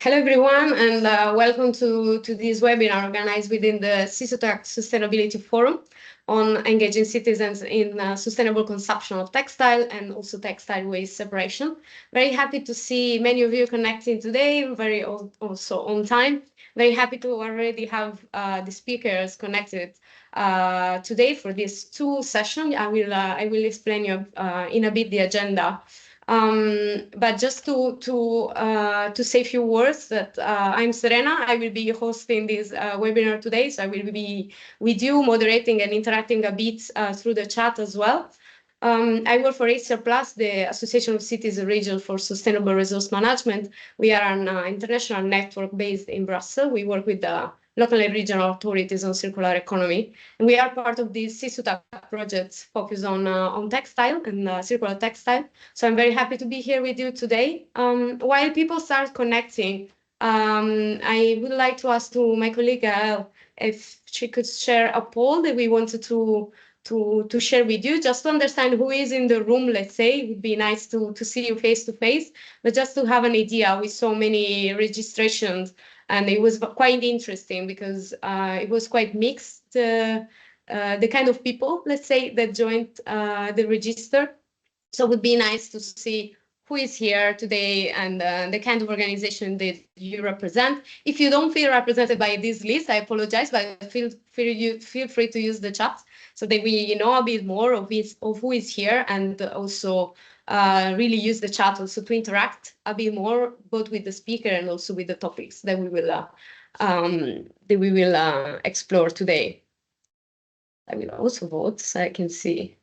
Hello, everyone, and welcome to this webinar organized within the CISUTAC Sustainability Forum on engaging citizens in sustainable consumption of textile and also textile waste separation. Very happy to see many of you connecting today, very also on time. Very happy to already have the speakers connected today for these two sessions. I will explain you in a bit the agenda. But just to say a few words that I'm Serena. I will be hosting this webinar today, so I will be with you, moderating and interacting a bit through the chat as well. I work for ACR Plus, the Association of Cities and Regions for Sustainable Resource Management. We are an international network based in Brussels. We work with the local and regional authorities on circular economy. And we are part of the CISUTAC project focused on textile and circular textile. So I'm very happy to be here with you today. While people start connecting, I would like to ask to my colleague Gael if she could share a poll that we wanted to share with you, just to understand who is in the room. Let's say it would be nice to see you face to face, but just to have an idea with so many registrations. And it was quite interesting because it was quite mixed, the kind of people, let's say, that joined the register. So it would be nice to see who is here today and the kind of organization that you represent. If you don't feel represented by this list, I apologize, but feel free to use the chat so that we know a bit more of who is here, and also really use the chat also to interact a bit more, both with the speaker and also with the topics that we will explore today. I will also vote so I can see.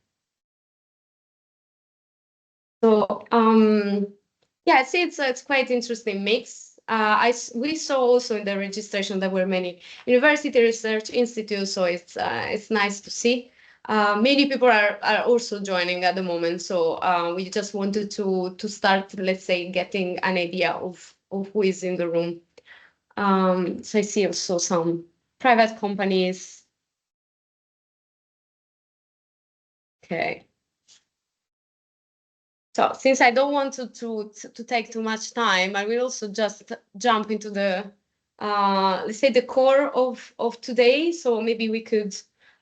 So yeah, I see it's quite interesting mix. We saw also in the registration there were many university research institutes, so it's nice to see. Many people are also joining at the moment, so we just wanted to start, let's say, getting an idea of who is in the room. So I see also some private companies. Okay. So since I don't want to take too much time, I will also just jump into the let's say the core of today. So maybe we could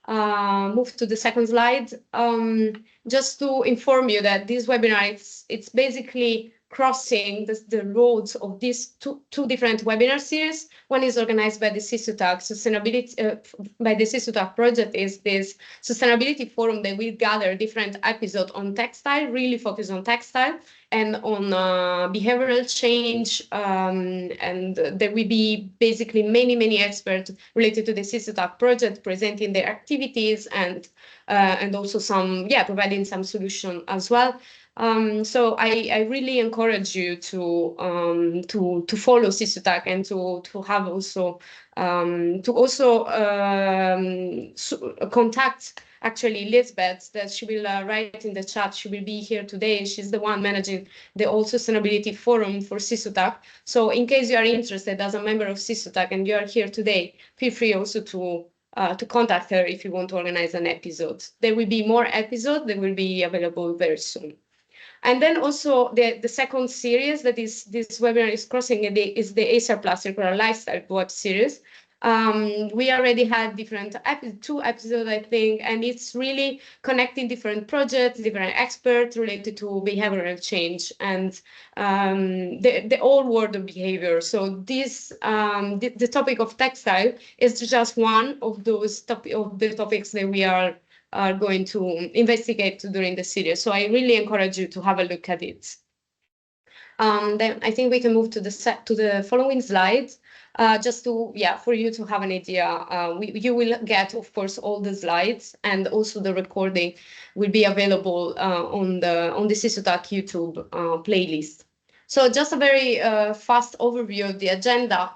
move to the second slide. Just to inform you that this webinar it's basically crossing the roads of these two different webinar series. One is organized by the CISUTAC sustainability by the CISUTAC project, is this sustainability forum that will gather different episodes on textile, really focus on textile and on behavioral change. And there will be basically many experts related to the CISUTAC project presenting their activities and also some, providing some solution as well. So I really encourage you to follow CISUTAC and to have also contact actually Lisbeth, that she will write in the chat. She will be here today. She's the one managing the All Sustainability Forum for CISUTAC. So in case you are interested as a member of CISUTAC and you are here today, feel free also to contact her if you want to organize an episode. There will be more episodes that will be available very soon. And then also the second series that is this webinar is crossing is the ACR Plus Circular Lifestyle web series. We already had two episodes, I think, and it's really connecting different projects, different experts related to behavioral change and the whole world of behavior. So this the topic of textile is just one of those topics that we are going to investigate during the series. So I really encourage you to have a look at it. Then I think we can move to the following slides. Just for you to have an idea. You will get, of course, all the slides, and also the recording will be available on the CISUTAC YouTube playlist. So just a very fast overview of the agenda,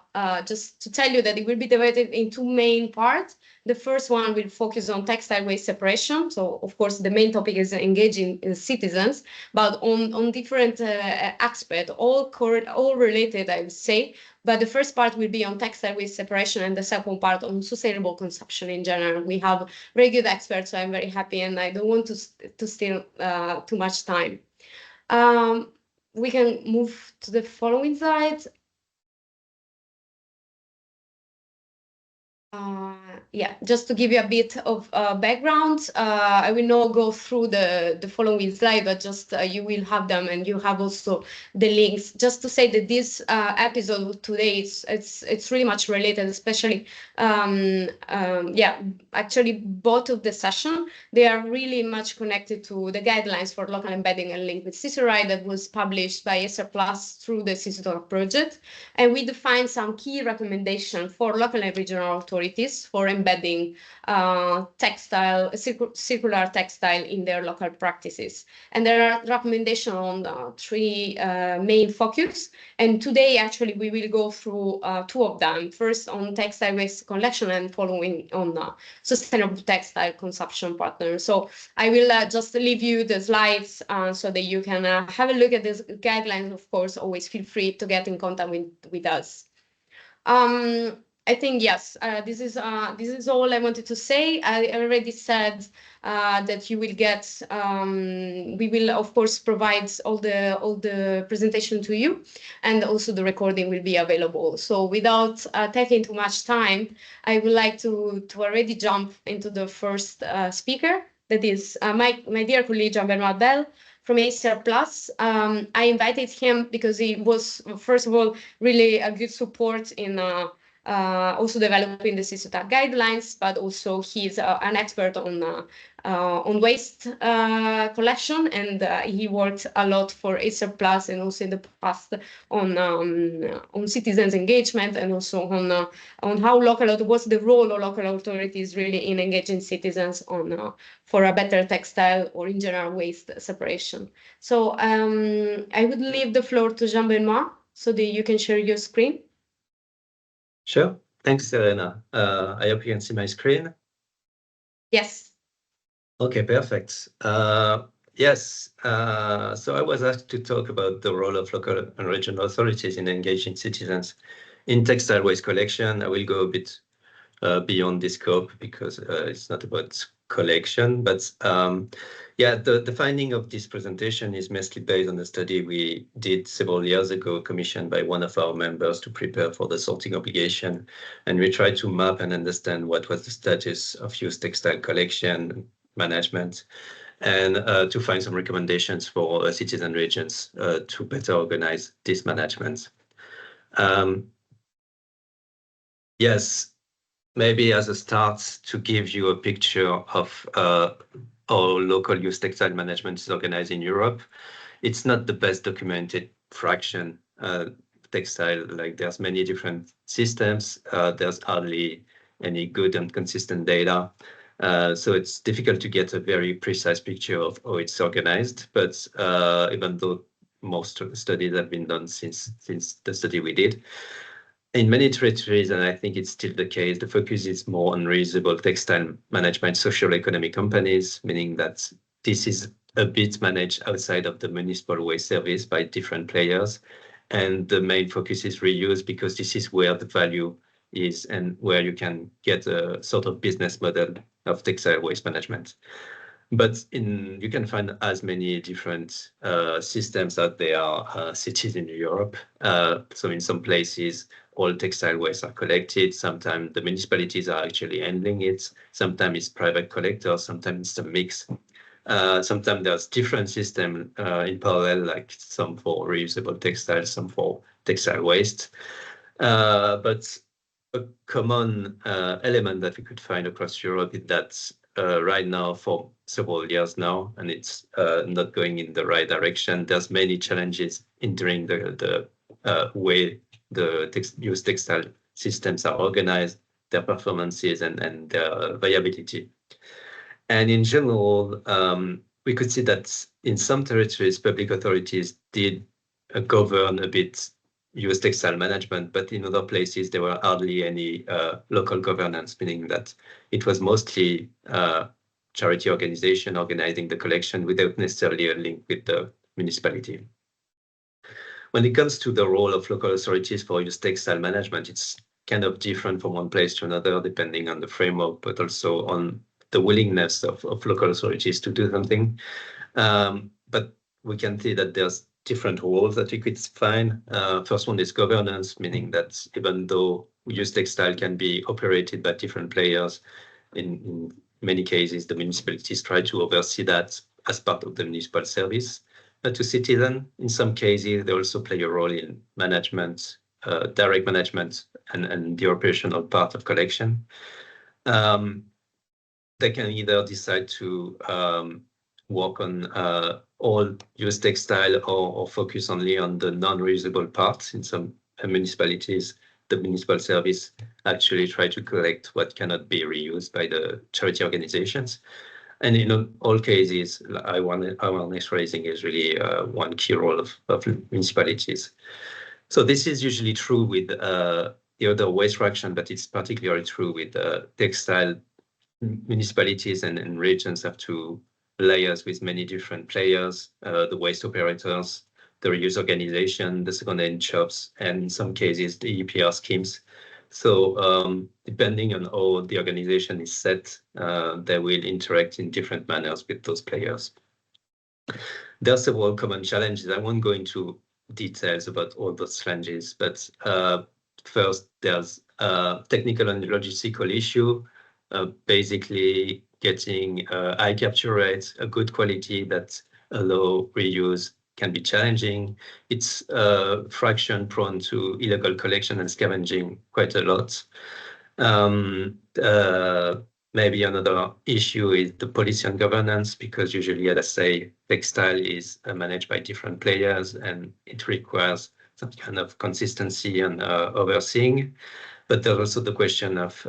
just to tell you that it will be divided in two main parts. The first one will focus on textile waste separation. So, of course, the main topic is engaging citizens, but on different aspects, all related, I would say. But the first part will be on textile waste separation, and the second part on sustainable consumption in general. We have very good experts, so I'm very happy, and I don't want to steal too much time. We can move to the following slide. Yeah, just to give you a bit of background, I will not go through the following slide, but just you will have them, and you have also the links. Just to say that this episode today, it's really much related, especially yeah, actually both of the session, they are really much connected to the guidelines for local embedding and link with CISURI that was published by ESER Plus through the CISUTAC project, and we defined some key recommendations for local and regional authorities for embedding textile, circular textile in their local practices. And there are recommendations on three main focus. And today, actually, we will go through two of them. First on textile waste collection and following on sustainable textile consumption partners. So I will just leave you the slides so that you can have a look at these guidelines. Of course, always feel free to get in contact with us. I think yes, this is all I wanted to say. I already said that you will get. We will of course provide all the presentation to you, and also the recording will be available. So without taking too much time, I would like to already jump into the first speaker. That is my dear colleague Jean-Benoit Bell from ESER Plus. I invited him because he was, first of all, really a good support in also developing the CISUTAC guidelines, but also he's an expert on waste collection, and he worked a lot for ESER Plus and also in the past on citizens engagement, and also on how what's the role of local authorities really in engaging citizens on for a better textile or in general waste separation. So I would leave the floor to Jean-Benoit so that you can share your screen. Sure. Thanks, Serena. I hope you can see my screen. Yes. Okay, perfect. Yes, so I was asked to talk about the role of local and regional authorities in engaging citizens in textile waste collection. I will go a bit beyond this scope because it's not about collection, but yeah, the finding of this presentation is mostly based on a study we did several years ago, commissioned by one of our members to prepare for the sorting obligation. And we tried to map and understand what was the status of used textile collection management, and to find some recommendations for cities and regions to better organize this management. Yes. Maybe as a start to give you a picture of how local use textile management is organized in Europe. It's not the best documented fraction textile, like there's many different systems. There's hardly any good and consistent data. So it's difficult to get a very precise picture of how it's organized. But even though most studies have been done since the study we did, in many territories, and I think it's still the case, the focus is more on reusable textile management, social economic companies, meaning that this is a bit managed outside of the municipal waste service by different players. And the main focus is reuse because this is where the value is and where you can get a sort of business model of textile waste management. But you can find as many different systems out there, cities in Europe. So in some places, all textile waste are collected. Sometimes the municipalities are actually handling it. Sometimes it's private collectors. Sometimes it's a mix. Sometimes there's different systems in parallel, like some for reusable textiles, some for textile waste. But a common element that we could find across Europe is that right now, for several years now, and it's not going in the right direction, there's many challenges hindering the way the used textile systems are organized, their performances, and their viability. And in general, we could see that in some territories, public authorities did govern a bit used textile management, but in other places, there were hardly any local governance, meaning that it was mostly charity organization organizing the collection without necessarily a link with the municipality. When it comes to the role of local authorities for used textile management, it's kind of different from one place to another, depending on the framework, but also on the willingness of local authorities to do something. But we can see that there's different roles that we could find. First one is governance, meaning that even though used textile can be operated by different players. In many cases, the municipalities try to oversee that as part of the municipal service to citizens. In some cases, they also play a role in management, direct management, and the operational part of collection. They can either decide to work on all used textile or focus only on the non-reusable parts. In some municipalities, the municipal service actually try to collect what cannot be reused by the charity organizations. And in all cases, awareness raising is really one key role of municipalities. So this is usually true with the other waste fraction, but it's particularly true with textile. Municipalities and regions have two layers with many different players, the waste operators, the reuse organization, the second-hand shops, and in some cases, the EPR schemes. So depending on how the organization is set, they will interact in different manners with those players. There are several common challenges. I won't go into details about all those challenges, but first, there's a technical and logistical issue. Basically getting high capture rates, a good quality that allow reuse can be challenging. It's fraction prone to illegal collection and scavenging quite a lot. Maybe another issue is the policy and governance, because usually, as I say, textile is managed by different players and it requires some kind of consistency and overseeing. But there's also the question of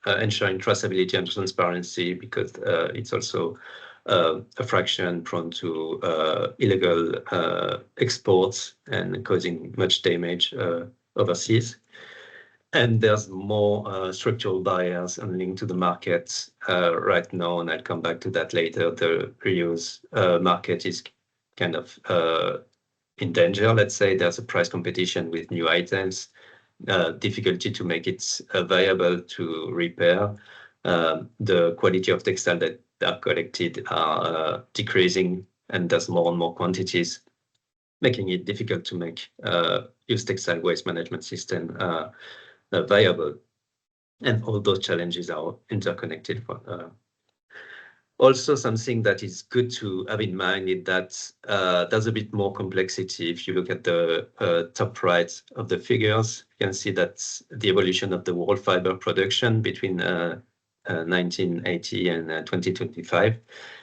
ensuring traceability and transparency, because it's also a fraction prone to illegal exports and causing much damage overseas. And there's more structural barriers and linked to the market right now, and I'll come back to that later. The reuse market is kind of in danger, let's say. There's a price competition with new items. Difficulty to make it viable to repair. The quality of textile that are collected are decreasing, and there's more and more quantities, making it difficult to make used textile waste management system viable. And all those challenges are interconnected. Also, something that is good to have in mind is that there's a bit more complexity. If you look at the top right of the figures, you can see that the evolution of the world fiber production between 1980 and 2025.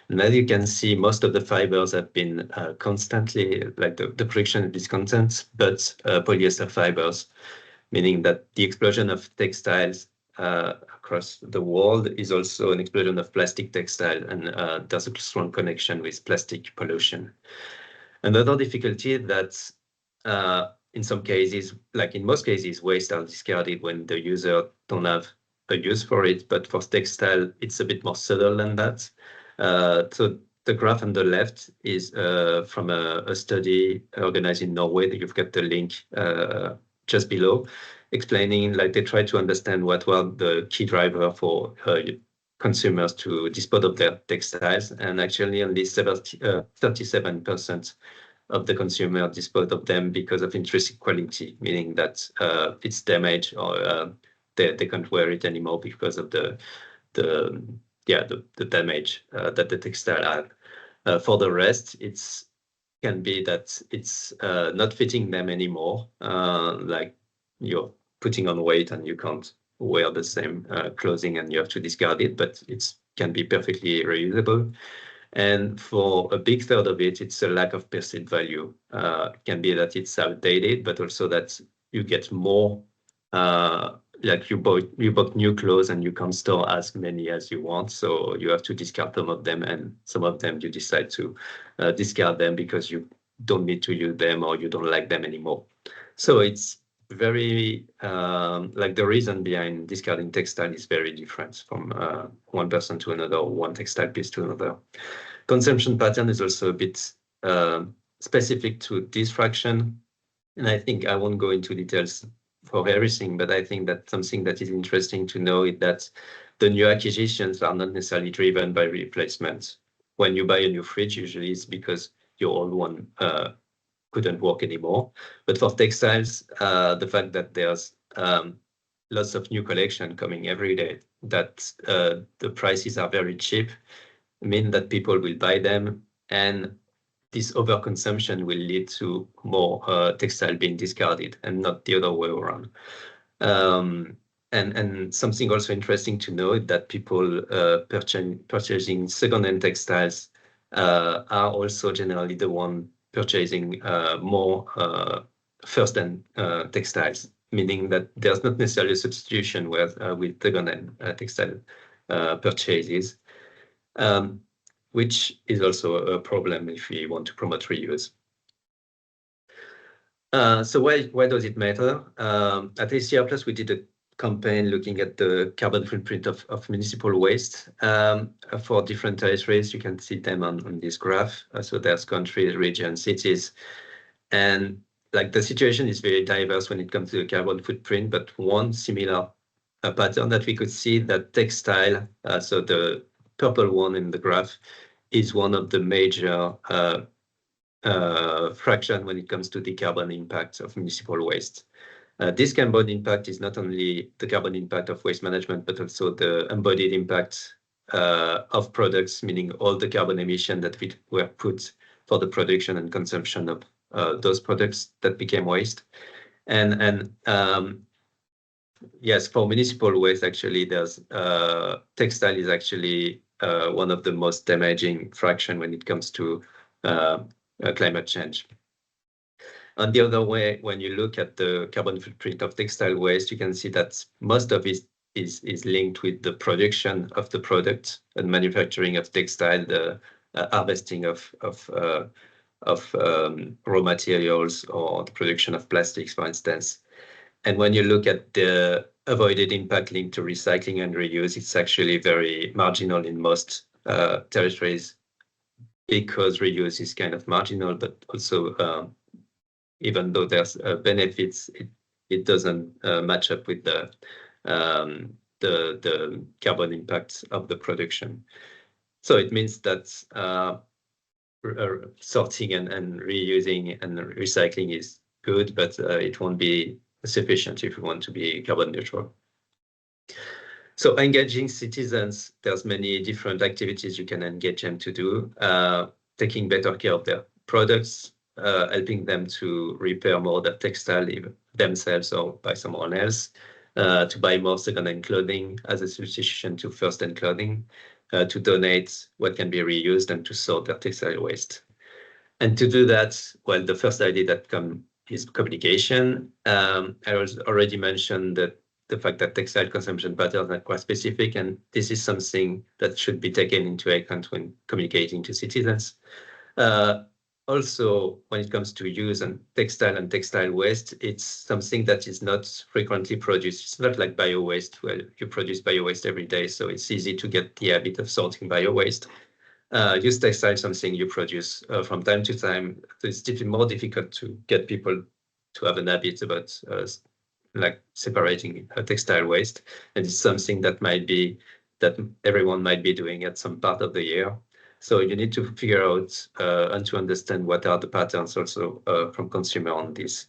And as you can see, most of the fibers have been constantly, like the production is constant, but polyester fibers, meaning that the explosion of textiles across the world is also an explosion of plastic textile, and there's a strong connection with plastic pollution. Another difficulty that in some cases, like in most cases, waste are discarded when the user don't have a use for it, but for textile, it's a bit more subtle than that. So the graph on the left is from a study organized in Norway. You've got the link just below, explaining, like, they try to understand what were the key driver for consumers to dispose of their textiles, and actually only 37% of the consumer disposed of them because of intrinsic quality, meaning that it's damaged or they can't wear it anymore because of the damage that the textile had. For the rest, can be that it's not fitting them anymore, like you're putting on weight and you can't wear the same clothing and you have to discard it, but it can be perfectly reusable. And for a big third of it, it's a lack of perceived value. It can be that it's outdated, but also that you get more, like you bought new clothes and you can't store as many as you want, so you have to discard some of them, and some of them you decide to discard them because you don't need to use them or you don't like them anymore. So it's very like the reason behind discarding textile is very different from one person to another, or one textile piece to another. Consumption pattern is also a bit specific to this fraction, and I think I won't go into details for everything, but I think that something that is interesting to know is that the new acquisitions are not necessarily driven by replacement. When you buy a new fridge, usually it's because your old one couldn't work anymore. But for textiles, the fact that there's lots of new collection coming every day, that the prices are very cheap, mean that people will buy them, and this overconsumption will lead to more textile being discarded and not the other way around. And something also interesting to know is that people purchasing second-hand textiles are also generally the one purchasing more first-hand textiles, meaning that there's not necessarily a substitution with second-hand textile purchases, which is also a problem if we want to promote reuse. So why does it matter? At ACR Plus, we did a campaign looking at the carbon footprint of municipal waste for different territories. You can see them on this graph. So there's countries, regions, cities, and like the situation is very diverse when it comes to the carbon footprint. But one similar pattern that we could see, that textile, so the purple one in the graph, is one of the major fraction when it comes to the carbon impact of municipal waste. This carbon impact is not only the carbon impact of waste management, but also the embodied impact of products, meaning all the carbon emission that were put for the production and consumption of those products that became waste. And yes, for municipal waste, actually, there's textile is actually one of the most damaging fraction when it comes to climate change. On the other way, when you look at the carbon footprint of textile waste, you can see that most of it is linked with the production of the product and manufacturing of textile, the harvesting of raw materials, or the production of plastics, for instance. And when you look at the avoided impact linked to recycling and reuse, it's actually very marginal in most territories, because reuse is kind of marginal, but also even though there's benefits, it doesn't match up with the carbon impact of the production. So it means that sorting and reusing and recycling is good, but it won't be sufficient if we want to be carbon neutral. So engaging citizens, there's many different activities you can engage them to do, taking better care of their products, helping them to repair more the textile themselves or by someone else, to buy more second-hand clothing as a substitution to first-hand clothing, to donate what can be reused, and to sort their textile waste. And to do that, well, the first idea that comes is communication. I already mentioned that the fact that textile consumption patterns are quite specific, and this is something that should be taken into account when communicating to citizens. Also, when it comes to use and textile waste, it's something that is not frequently produced. It's not like bio-waste, where you produce bio-waste every day, so it's easy to get the habit of sorting bio-waste. Use textile, something you produce from time to time. So it's more difficult to get people to have an habit about like separating textile waste, and it's something that everyone might be doing at some part of the year. So you need to figure out and to understand what are the patterns also from consumer on this.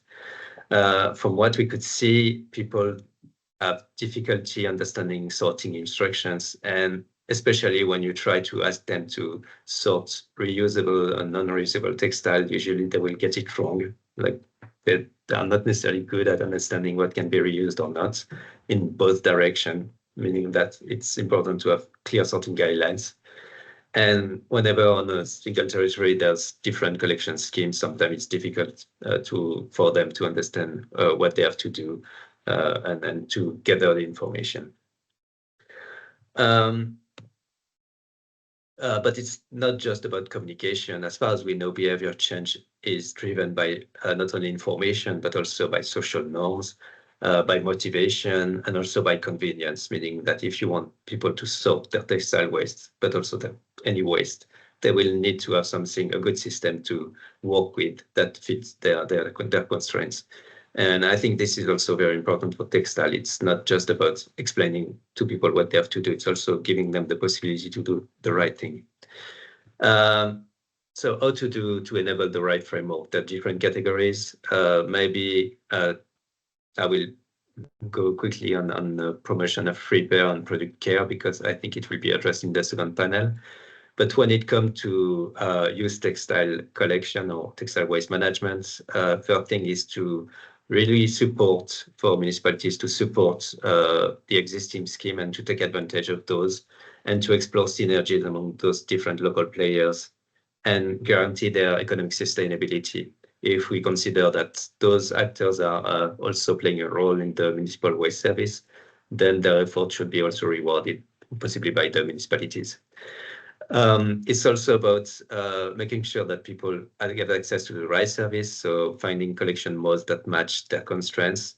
From what we could see, people have difficulty understanding sorting instructions, and especially when you try to ask them to sort reusable and non-reusable textile, usually they will get it wrong. Like they are not necessarily good at understanding what can be reused or not in both directions, meaning that it's important to have clear sorting guidelines. And whenever on a single territory there's different collection schemes, sometimes it's difficult for them to understand what they have to do and to gather the information. But it's not just about communication. As far as we know, behavior change is driven by not only information, but also by social norms, by motivation, and also by convenience, meaning that if you want people to sort their textile waste, but also any waste, they will need to have a good system to work with that fits their constraints. And I think this is also very important for textile. It's not just about explaining to people what they have to do. It's also giving them the possibility to do the right thing. So how to enable the right framework? There are different categories. Maybe I will go quickly on the promotion of repair and product care, because I think it will be addressed in the second panel. But when it comes to used textile collection or textile waste management, third thing is to really support for municipalities to support the existing scheme and to take advantage of those and to explore synergies among those different local players and guarantee their economic sustainability. If we consider that those actors are also playing a role in the municipal waste service, then their effort should be also rewarded, possibly by the municipalities. It's also about making sure that people get access to the right service, so finding collection modes that match their constraints,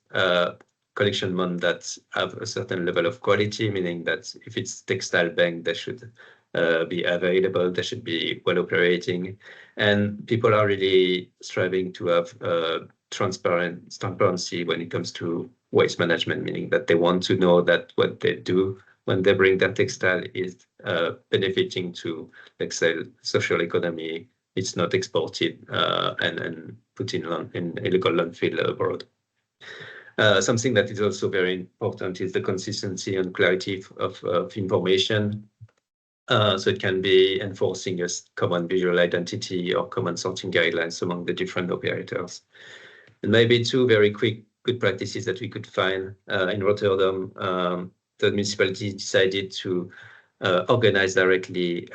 collection modes that have a certain level of quality, meaning that if it's textile bank, they should be available, they should be well operating, and people are really striving to have transparency when it comes to waste management, meaning that they want to know that what they do when they bring their textile is benefiting to, let's say, social economy. It's not exported and put in illegal landfill abroad. Something that is also very important is the consistency and clarity of information. So it can be enforcing a common visual identity or common sorting guidelines among the different operators. And maybe two very quick good practices that we could find in Rotterdam. The municipality decided to organize directly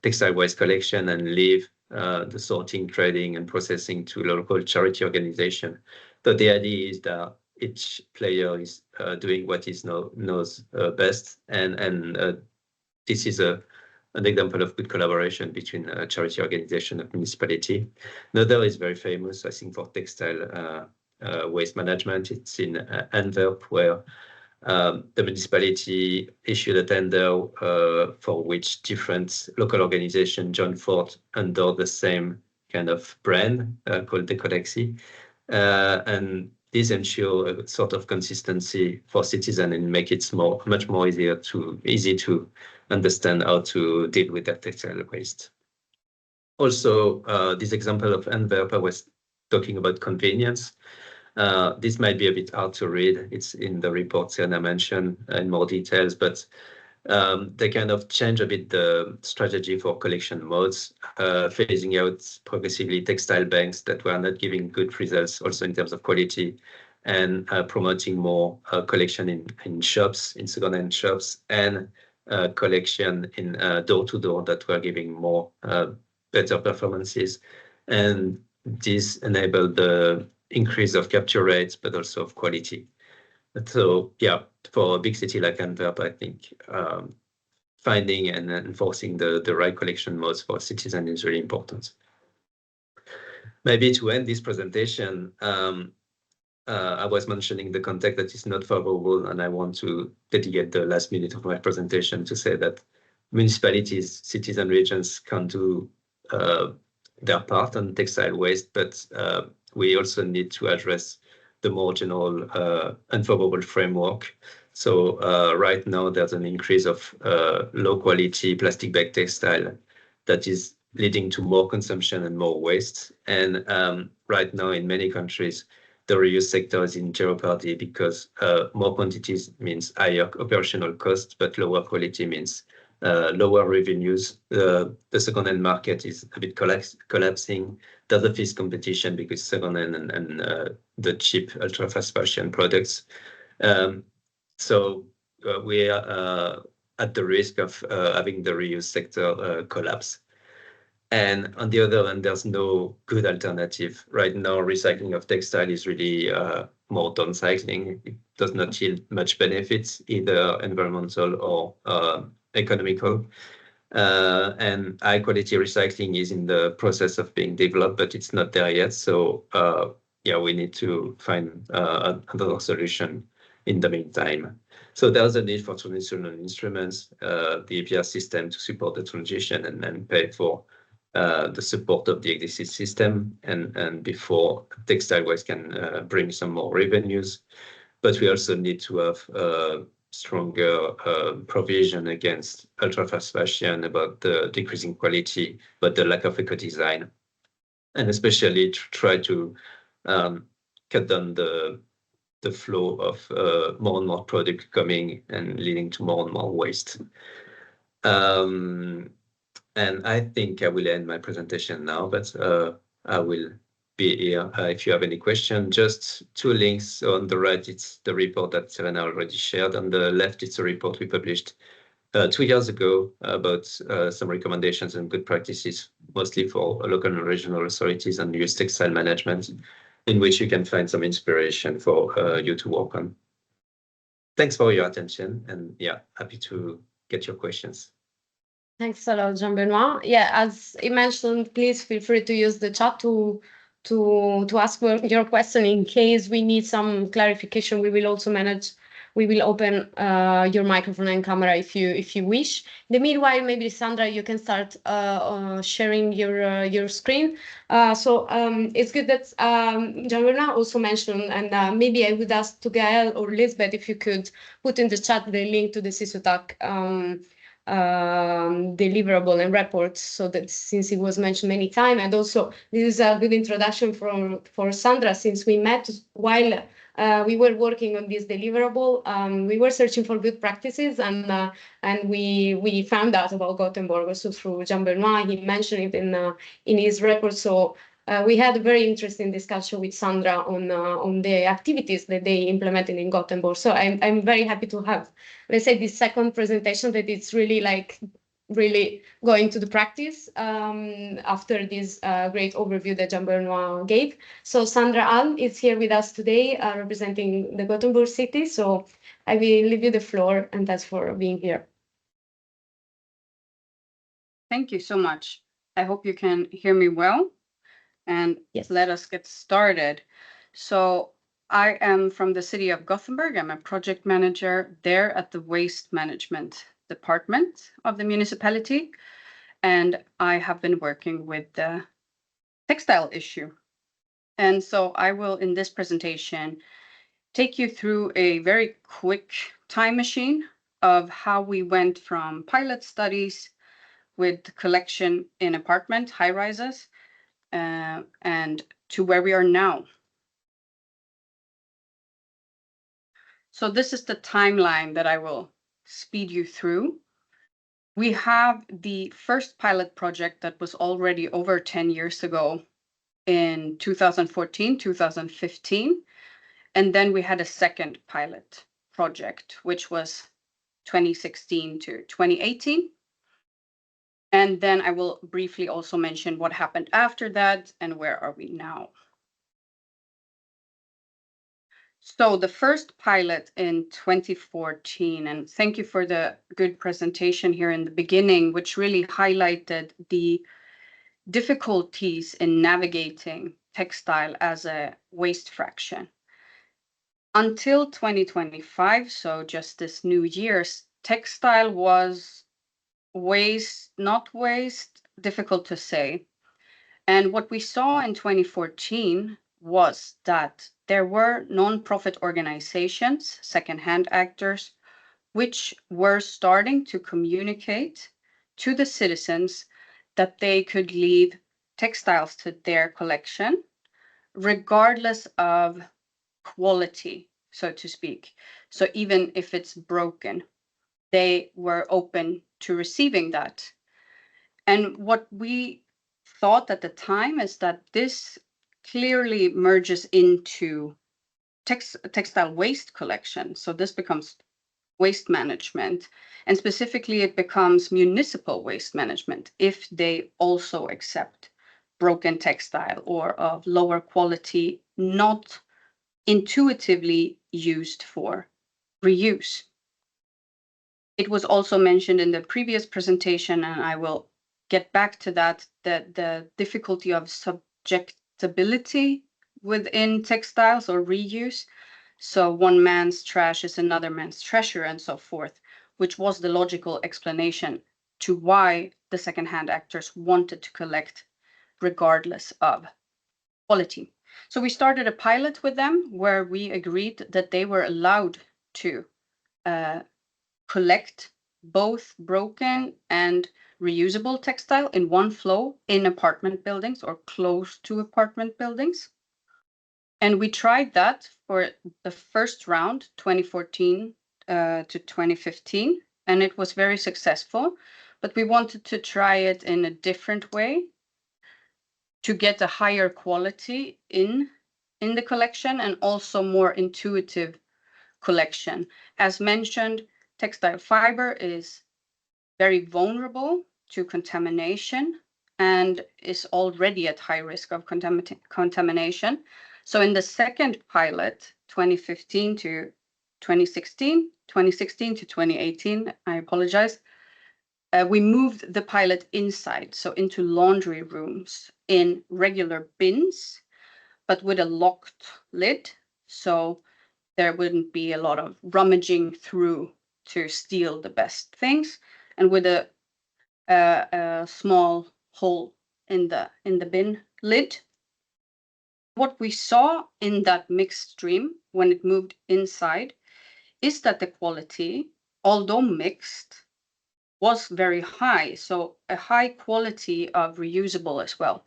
textile waste collection and leave the sorting, trading, and processing to local charity organization. So the idea is that each player is doing what he knows best, and this is an example of good collaboration between a charity organization and municipality. Another is very famous, I think, for textile waste management. It's in Antwerp, where the municipality issued a tender for which different local organizations joined forth under the same kind of brand called the Codexi. And this ensure a sort of consistency for citizens and make it much more easy to understand how to deal with their textile waste. Also, this example of Antwerp, I was talking about convenience. This might be a bit hard to read. It's in the reports and I mentioned in more details, but they kind of change a bit the strategy for collection modes, phasing out progressively textile banks that were not giving good results also in terms of quality, and promoting more collection in shops, in second-hand shops, and collection in door-to-door that were giving more better performances. And this enabled the increase of capture rates, but also of quality. So yeah, for a big city like Antwerp, I think finding and enforcing the right collection modes for citizens is really important. Maybe to end this presentation, I was mentioning the context that is not favorable, and I want to dedicate the last minute of my presentation to say that municipalities, cities and regions can do their part on textile waste, but we also need to address the more general unfavorable framework. So right now there's an increase of low quality plastic bag textile that is leading to more consumption and more waste. And right now in many countries, the reuse sector is in jeopardy because more quantities means higher operational costs, but lower quality means lower revenues. The second-hand market is a bit collapsing. There's a fierce competition because second-hand and the cheap ultra-fast fashion products. So we are at the risk of having the reuse sector collapse. And on the other hand, there's no good alternative. Right now, recycling of textile is really more downcycling. It does not yield much benefits, either environmental or economical. And high quality recycling is in the process of being developed, but it's not there yet. So yeah, we need to find another solution in the meantime. So there's a need for traditional instruments, the EPR system to support the transition and pay for the support of the existing system and before textile waste can bring some more revenues. But we also need to have stronger provision against ultra-fast fashion, about the decreasing quality, but the lack of eco-design, and especially to try to cut down the the flow of more and more product coming and leading to more and more waste. And I think I will end my presentation now, but I will be here if you have any question. Just 2 links. On the right, it's the report that Serena already shared. On the left, it's a report we published 2 years ago about some recommendations and good practices, mostly for local and regional authorities and use textile management, in which you can find some inspiration for you to work on. Thanks for your attention, and yeah, happy to get your questions. Thanks a lot, Jean-Benoit. Yeah, as he mentioned, please feel free to use the chat to ask your question. In case we need some clarification, we will also open your microphone and camera if you wish. In the meanwhile, maybe Sandra, you can start sharing your screen. So it's good that Jean-Benoit also mentioned, and maybe I would ask to Gael or Lisbeth if you could put in the chat the link to the CISUTAC deliverable and reports, so that since it was mentioned many times, and also this is a good introduction for Sandra, since we met while we were working on this deliverable. We were searching for good practices, and we found out about Gothenburg also through Jean-Benoit. He mentioned it in his report. So we had a very interesting discussion with Sandra on the activities that they implemented in Gothenburg. So I'm very happy to have, let's say, this second presentation that it's really like really going to the practice after this great overview that Jean-Benoit gave. So Sandra Alm is here with us today representing the Gothenburg city. So I will leave you the floor, and thanks for being here. Thank you so much. I hope you can hear me well. And yes, let us get started. So I am from the city of Gothenburg. I'm a project manager there at the waste management department of the municipality. And I have been working with the textile issue. And so I will, in this presentation, take you through a very quick time machine of how we went from pilot studies with collection in apartment high rises and to where we are now. So this is the timeline that I will speed you through. We have the first pilot project that was already over 10 years ago in 2014, 2015. And then we had a second pilot project, which was 2016 to 2018. And then I will briefly also mention what happened after that and where are we now. So the first pilot in 2014, and thank you for the good presentation here in the beginning, which really highlighted the difficulties in navigating textile as a waste fraction. Until 2025, so just this new year's, textile was waste, not waste, difficult to say. And what we saw in 2014 was that there were non-profit organizations, second-hand actors, which were starting to communicate to the citizens that they could leave textiles to their collection, regardless of quality, so to speak. So even if it's broken, they were open to receiving that. And what we thought at the time is that this clearly merges into textile waste collection. So this becomes waste management, and specifically it becomes municipal waste management if they also accept broken textile or of lower quality, not intuitively used for reuse. It was also mentioned in the previous presentation, and I will get back to that, the difficulty of subjectability within textiles or reuse. So one man's trash is another man's treasure and so forth, which was the logical explanation to why the second-hand actors wanted to collect regardless of quality. So we started a pilot with them where we agreed that they were allowed to collect both broken and reusable textile in one flow in apartment buildings or close to apartment buildings. And we tried that for the first round, 2014 to 2015, and it was very successful. But we wanted to try it in a different way to get a higher quality in the collection and also more intuitive collection. As mentioned, textile fiber is very vulnerable to contamination and is already at high risk of contamination. So in the second pilot, 2015 to 2016, 2016 to 2018, I apologize, we moved the pilot inside, so into laundry rooms in regular bins, but with a locked lid. So there wouldn't be a lot of rummaging through to steal the best things, and with a small hole in the bin lid. What we saw in that mixed stream when it moved inside is that the quality, although mixed, was very high. So a high quality of reusable as well.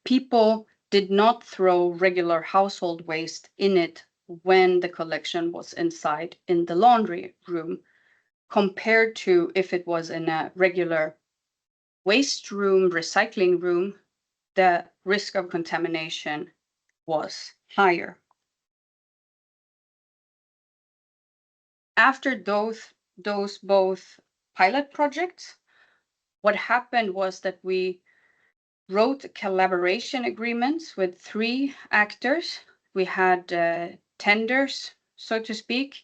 People did not throw regular household waste in it when the collection was inside in the laundry room, compared to if it was in a regular waste room, recycling room, the risk of contamination was higher. After those both pilot projects, what happened was that we wrote collaboration agreements with 3 actors. We had tenders, so to speak,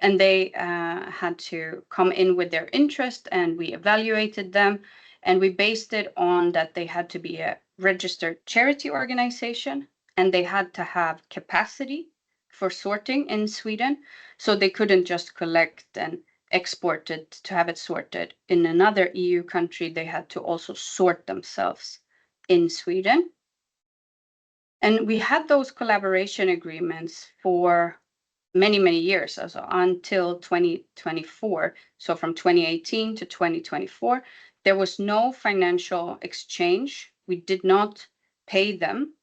and they had to come in with their interest, and we evaluated them, and we based it on that they had to be a registered charity organization, and they had to have capacity for sorting in Sweden, so they couldn't just collect and export it to have it sorted in another EU country. They had to also sort themselves in Sweden. And we had those collaboration agreements for many, many years, also until 2024. So from 2018 to 2024, there was no financial exchange. We did not pay them.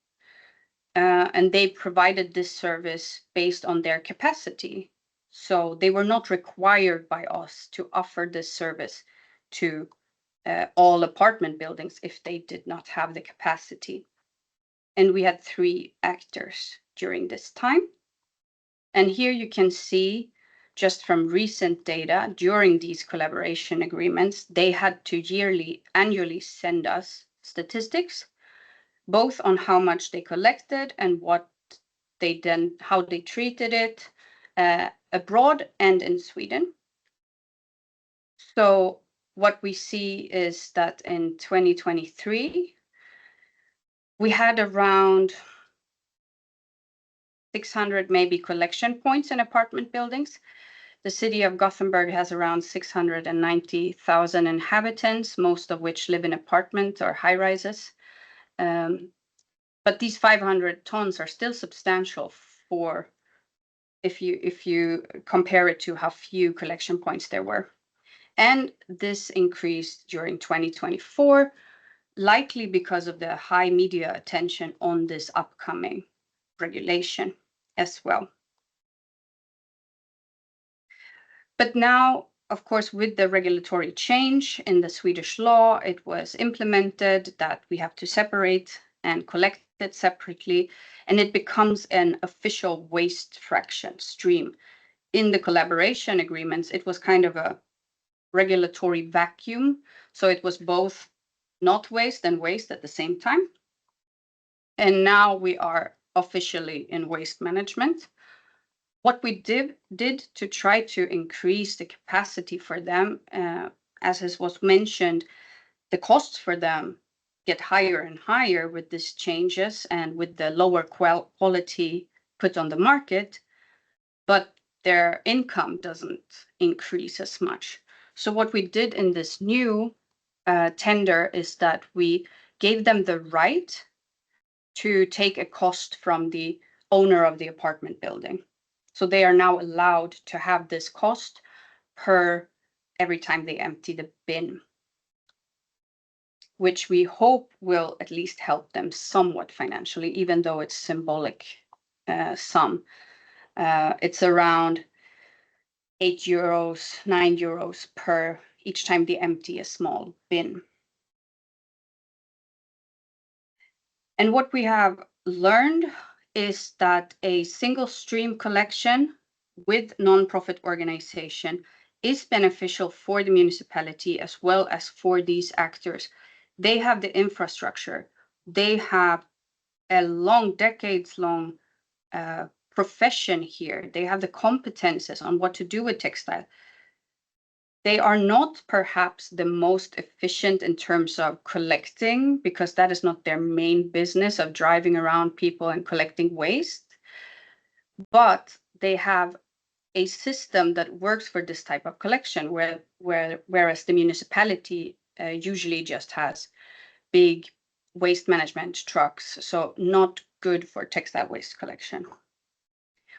And they provided this service based on their capacity. So they were not required by us to offer this service to all apartment buildings if they did not have the capacity. And we had 3 actors during this time. And here you can see, just from recent data, during these collaboration agreements, they had to annually send us statistics, both on how much they collected and how they treated it abroad and in Sweden. So what we see is that in 2023, we had around 600 maybe collection points in apartment buildings. The city of Gothenburg has around 690,000 inhabitants, most of which live in apartments or high rises. But these 500 tons are still substantial for if you compare it to how few collection points there were. And this increased during 2024, likely because of the high media attention on this upcoming regulation as well. But now, of course, with the regulatory change in the Swedish law, it was implemented that we have to separate and collect it separately, and it becomes an official waste fraction stream. In the collaboration agreements, it was kind of a regulatory vacuum, so it was both not waste and waste at the same time. And now we are officially in waste management. What we did to try to increase the capacity for them, as was mentioned, the costs for them get higher and higher with these changes and with the lower quality put on the market, but their income doesn't increase as much. So what we did in this new tender is that we gave them the right to take a cost from the owner of the apartment building. So they are now allowed to have this cost per every time they empty the bin, which we hope will at least help them somewhat financially, even though it's symbolic sum. It's around €8, €9 per each time they empty a small bin. And what we have learned is that a single stream collection with non-profit organization is beneficial for the municipality as well as for these actors. They have the infrastructure. They have a decades-long profession here. They have the competences on what to do with textile. They are not perhaps the most efficient in terms of collecting, because that is not their main business of driving around people and collecting waste. But they have a system that works for this type of collection, whereas the municipality usually just has big waste management trucks, so not good for textile waste collection.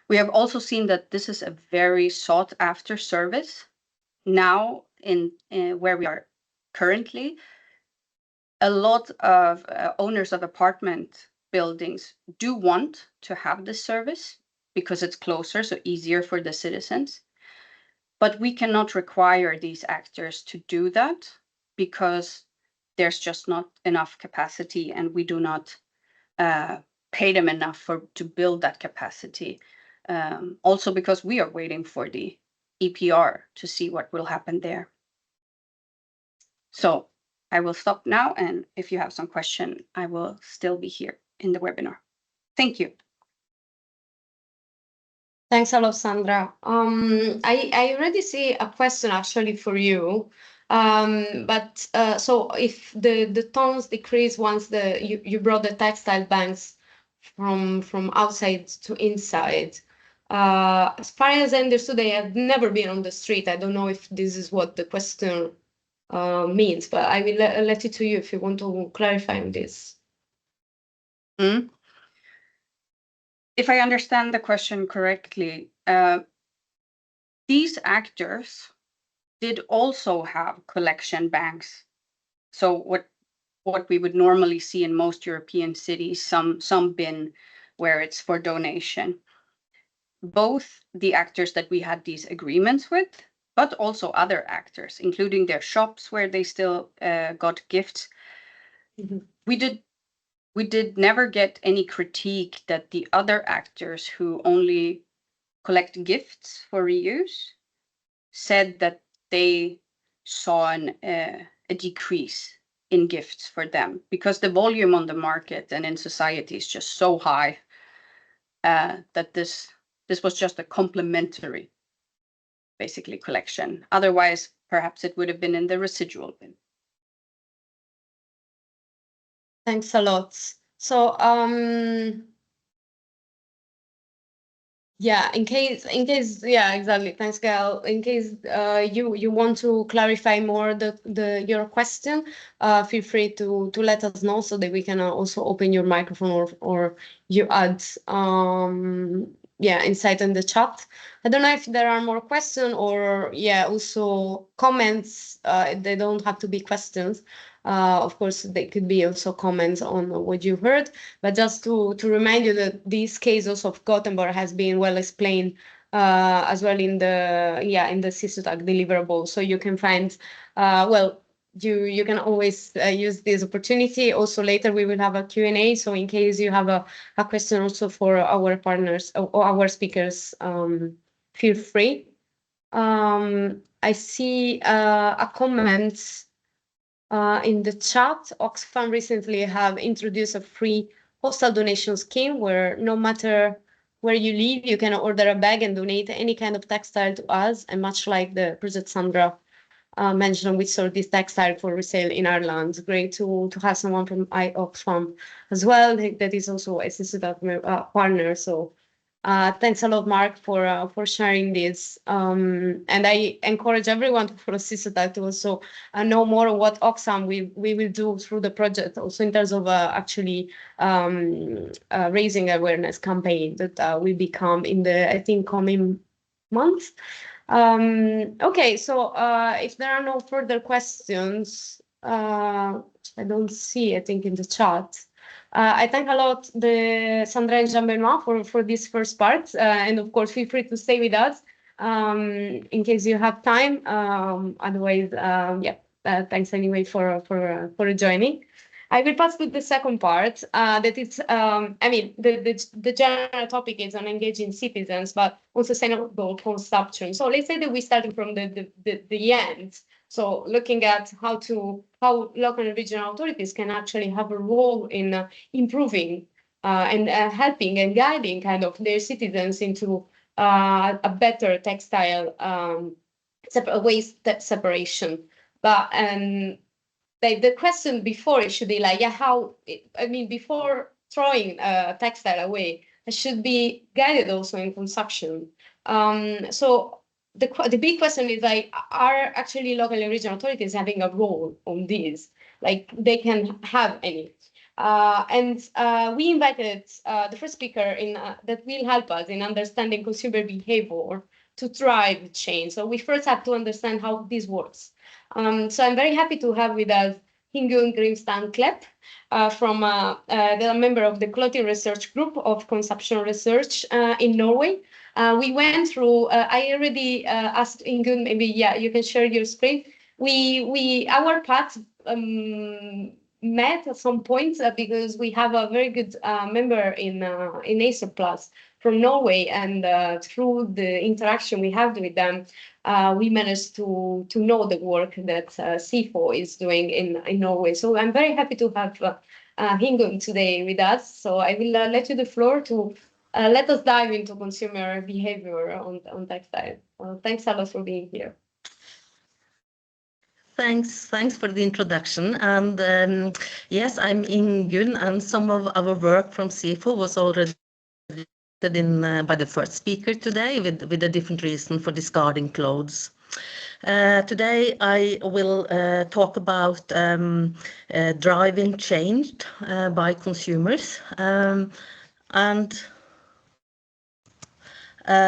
We have also seen that this is a very sought after service. Now, in where we are currently, a lot of owners of apartment buildings do want to have this service because it's closer, so easier for the citizens. But we cannot require these actors to do that because there's just not enough capacity, and we do not pay them enough to build that capacity. Also because we are waiting for the EPR to see what will happen there. So I will stop now, and if you have some question, I will still be here in the webinar. Thank you. Thanks a lot, Sandra. I already see a question actually for you. So if the tons decrease once you brought the textile banks from outside to inside, as far as I understood, they have never been on the street. I don't know if this is what the question means, but I will let it to you if you want to clarify on this. If I understand the question correctly, these actors did also have collection banks. So what we would normally see in most European cities, some bin where it's for donation. Both the actors that we had these agreements with, but also other actors, including their shops where they still got gifts. Mm-hmm. We did never get any critique that the other actors who only collect gifts for reuse said that they saw a decrease in gifts for them, because the volume on the market and in society is just so high that this was just a complementary, basically, collection. Otherwise, perhaps it would have been in the residual bin. Thanks a lot. So, yeah, in case, yeah, exactly. Thanks, Gail. In case you want to clarify more your question, feel free to let us know so that we can also open your microphone or you add insight in the chat. I don't know if there are more questions or also comments. They don't have to be questions. Of course, they could be also comments on what you heard, but just to remind you that these cases of Gothenburg has been well explained as well in the CISUTAC deliverable. So you can find, you can always use this opportunity. Also later we will have a Q&A. So in case you have a question also for our partners or our speakers, feel free. I see a comment in the chat. Oxfam recently have introduced a free postal donation scheme where no matter where you live, you can order a bag and donate any kind of textile to us. And much like the project Sandra mentioned, we sold this textile for resale in Ireland. Great to have someone from Oxfam as well. That is also a CISUTAC partner. So thanks a lot, Mark, for sharing this. And I encourage everyone to follow CISUTAC to also know more of what Oxfam we will do through the project, also in terms of actually raising awareness campaign that will become in the, I think, coming months. Okay, so if there are no further questions, I don't see, I think, in the chat. I thank a lot Sandra and Jean-Benoit for this first part, and of course feel free to stay with us in case you have time. Otherwise, yeah, thanks anyway for joining. I will pass to the second part. That is, I mean, the general topic is on engaging citizens, but also sustainable consumption. So let's say that we started from the end. So looking at how local and regional authorities can actually have a role in improving and helping and guiding kind of their citizens into a better textile waste separation. But the question before it should be like, yeah, before throwing textile away, it should be guided also in consumption. So the big question is like, are actually local and regional authorities having a role on this? Like they can have any. And we invited the first speaker in that will help us in understanding consumer behavior to drive change. So we first have to understand how this works. So I'm very happy to have with us Ingunn Grimstad-Klepp from the member of the Clothing Research Group of Consumption Research in Norway. We went through, I already asked Ingunn, maybe, yeah, you can share your screen. Our paths met at some point because we have a very good member in Acer Plus from Norway, and through the interaction we have with them, we managed to know the work that CIFO is doing in Norway. So I'm very happy to have Ingunn today with us. So I will let you the floor to let us dive into consumer behavior on textile. Thanks a lot for being here. Thanks for the introduction. And yes, I'm Ingunn, and some of our work from CIFO was already by the first speaker today with a different reason for discarding clothes. Today I will talk about driving change by consumers.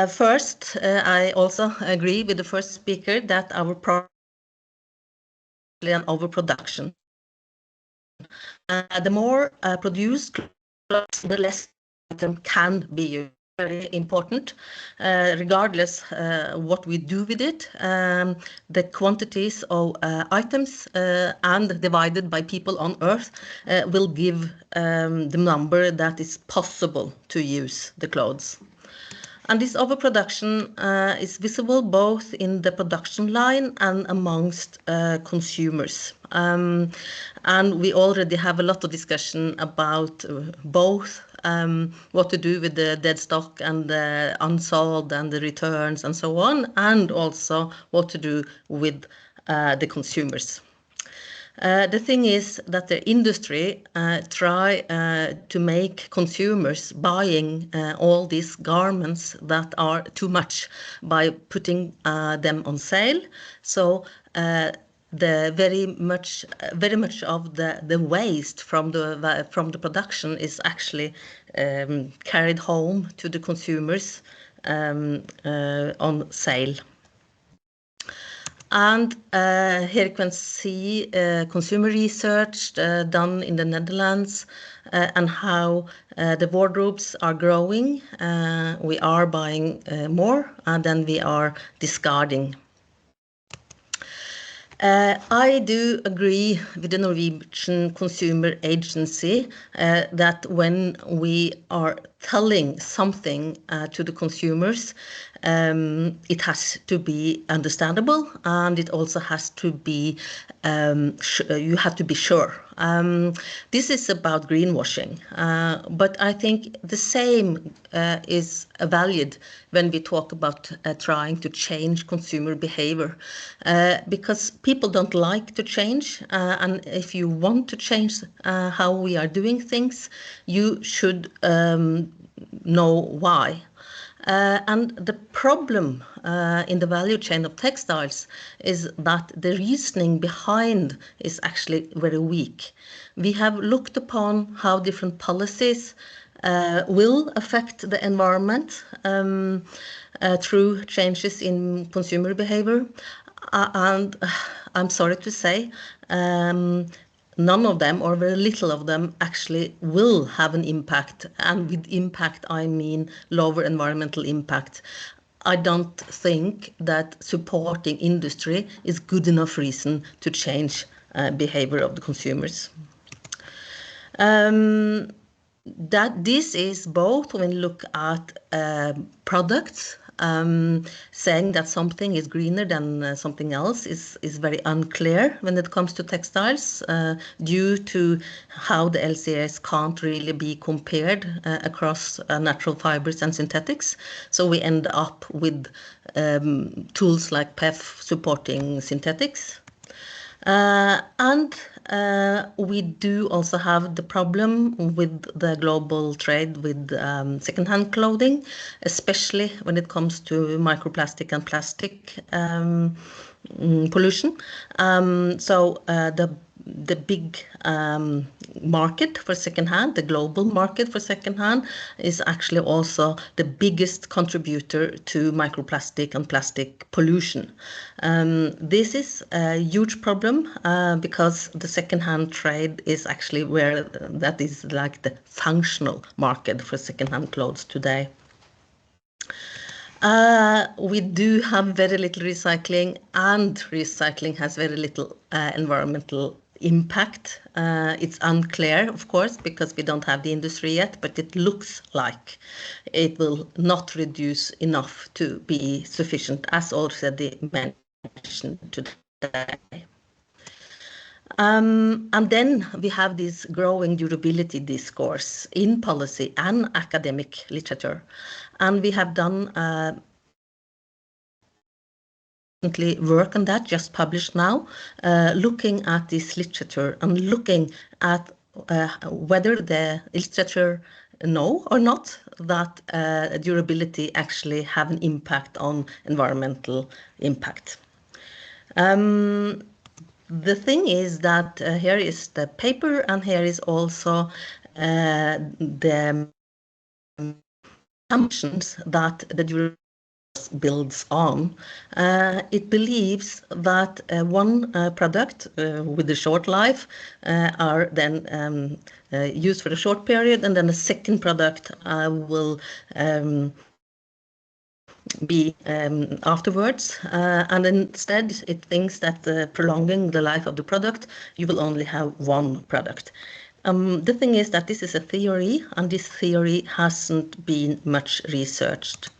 First, I also agree with the first speaker that our problem is an overproduction. The more produced clothes, the less item can be used. Very important, regardless what we do with it. The quantities of items and divided by people on Earth will give the number that is possible to use the clothes. And this overproduction is visible both in the production line and amongst consumers. And we already have a lot of discussion about both what to do with the dead stock and the unsold and the returns and so on, and also what to do with the consumers. The thing is that the industry try to make consumers buying all these garments that are too much by putting them on sale. So the very much of the waste from the production is actually carried home to the consumers on sale. And here you can see consumer research done in the Netherlands and how the wardrobes are growing. We are buying more than we are discarding. I do agree with the Norwegian Consumer Agency that when we are telling something to the consumers, it has to be understandable, and it also has to be, you have to be sure. This is about greenwashing, but I think the same is valid when we talk about trying to change consumer behavior, because people don't like to change, and if you want to change how we are doing things, you should know why. And the problem in the value chain of textiles is that the reasoning behind is actually very weak. We have looked upon how different policies will affect the environment through changes in consumer behavior. And I'm sorry to say, none of them, or very little of them, actually will have an impact. And with impact, I mean lower environmental impact. I don't think that supporting industry is good enough reason to change behavior of the consumers. That this is both when you look at products, saying that something is greener than something else is very unclear when it comes to textiles, due to how the LCAs can't really be compared across natural fibers and synthetics. So we end up with tools like PEF supporting synthetics. And we do also have the problem with the global trade with secondhand clothing, especially when it comes to microplastic and plastic pollution. So the big market for secondhand, the global market for secondhand, is actually also the biggest contributor to microplastic and plastic pollution. This is a huge problem because the secondhand trade is actually where that is like the functional market for secondhand clothes today. We do have very little recycling, and recycling has very little environmental impact. It's unclear, of course, because we don't have the industry yet, but it looks like it will not reduce enough to be sufficient, as already mentioned today. And then we have this growing durability discourse in policy and academic literature. And we have done work on that, just published now, looking at this literature and looking at whether the literature know or not that durability actually have an impact on environmental impact. The thing is that here is the paper, and here is also the assumptions that the durability builds on. It believes that one product with a short life are then used for a short period, and then a second product will be afterwards, and instead it thinks that prolonging the life of the product, you will only have one product. The thing is that this is a theory, and this theory hasn't been much researched.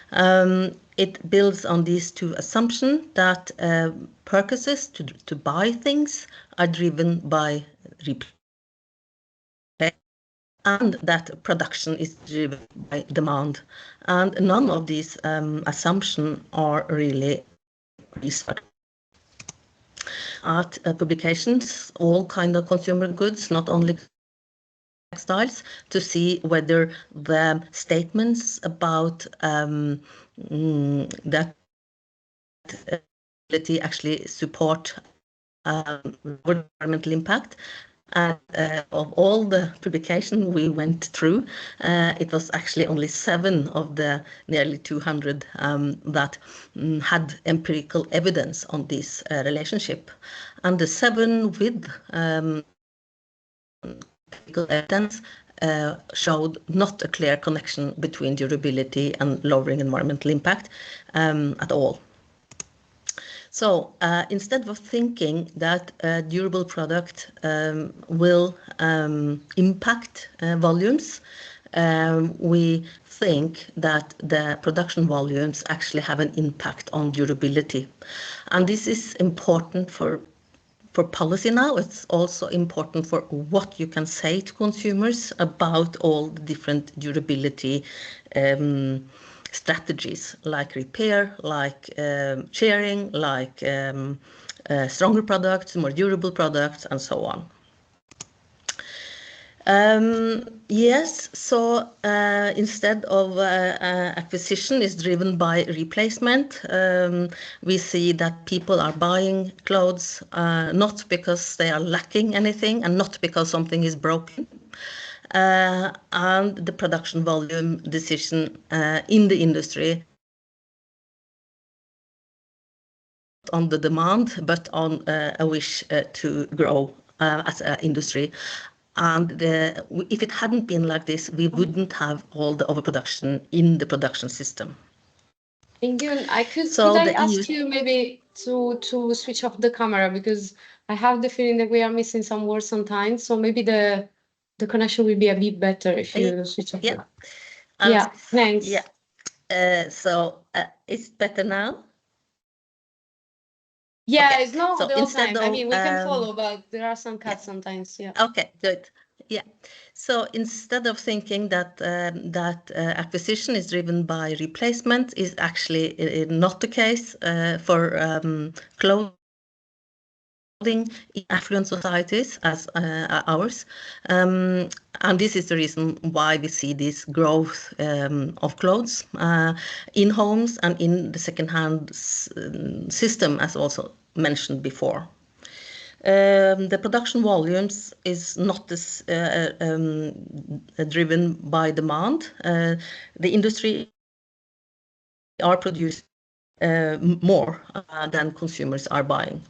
It builds on these two assumptions that purchases to buy things are driven by replay, and that production is driven by demand. And none of these assumptions are really researched. At publications, all kind of consumer goods, not only textiles, to see whether the statements about that actually support environmental impact. And of all the publications we went through, it was actually only 7 of the nearly 200 that had empirical evidence on this relationship. And the 7 with empirical evidence showed not a clear connection between durability and lowering environmental impact at all. So instead of thinking that a durable product will impact volumes, we think that the production volumes actually have an impact on durability. And this is important for policy now. It's also important for what you can say to consumers about all the different durability strategies, like repair, like sharing, like stronger products, more durable products, and so on. Yes, so instead of acquisition is driven by replacement, we see that people are buying clothes not because they are lacking anything and not because something is broken. And the production volume decision in the industry on the demand, but on a wish to grow as an industry. And if it hadn't been like this, we wouldn't have all the overproduction in the production system. Ingun, So could I the ask you maybe to switch off the camera, because I have the feeling that we are missing some words sometimes. So maybe the connection will be a bit better if you switch off. Yeah. Yeah. Thanks. Yeah. So it's better now. Yeah, Okay. it's not So the whole instead time. I of, mean, we can follow, but there are some cuts yeah. sometimes. Yeah. Okay, good. Yeah. So instead of thinking that acquisition is driven by replacement, is actually not the case for clothing in affluent societies as ours. And this is the reason why we see this growth of clothes in homes and in the second-hand system, as also mentioned before. The production volumes is not this driven by demand. The industry are producing more than consumers are buying.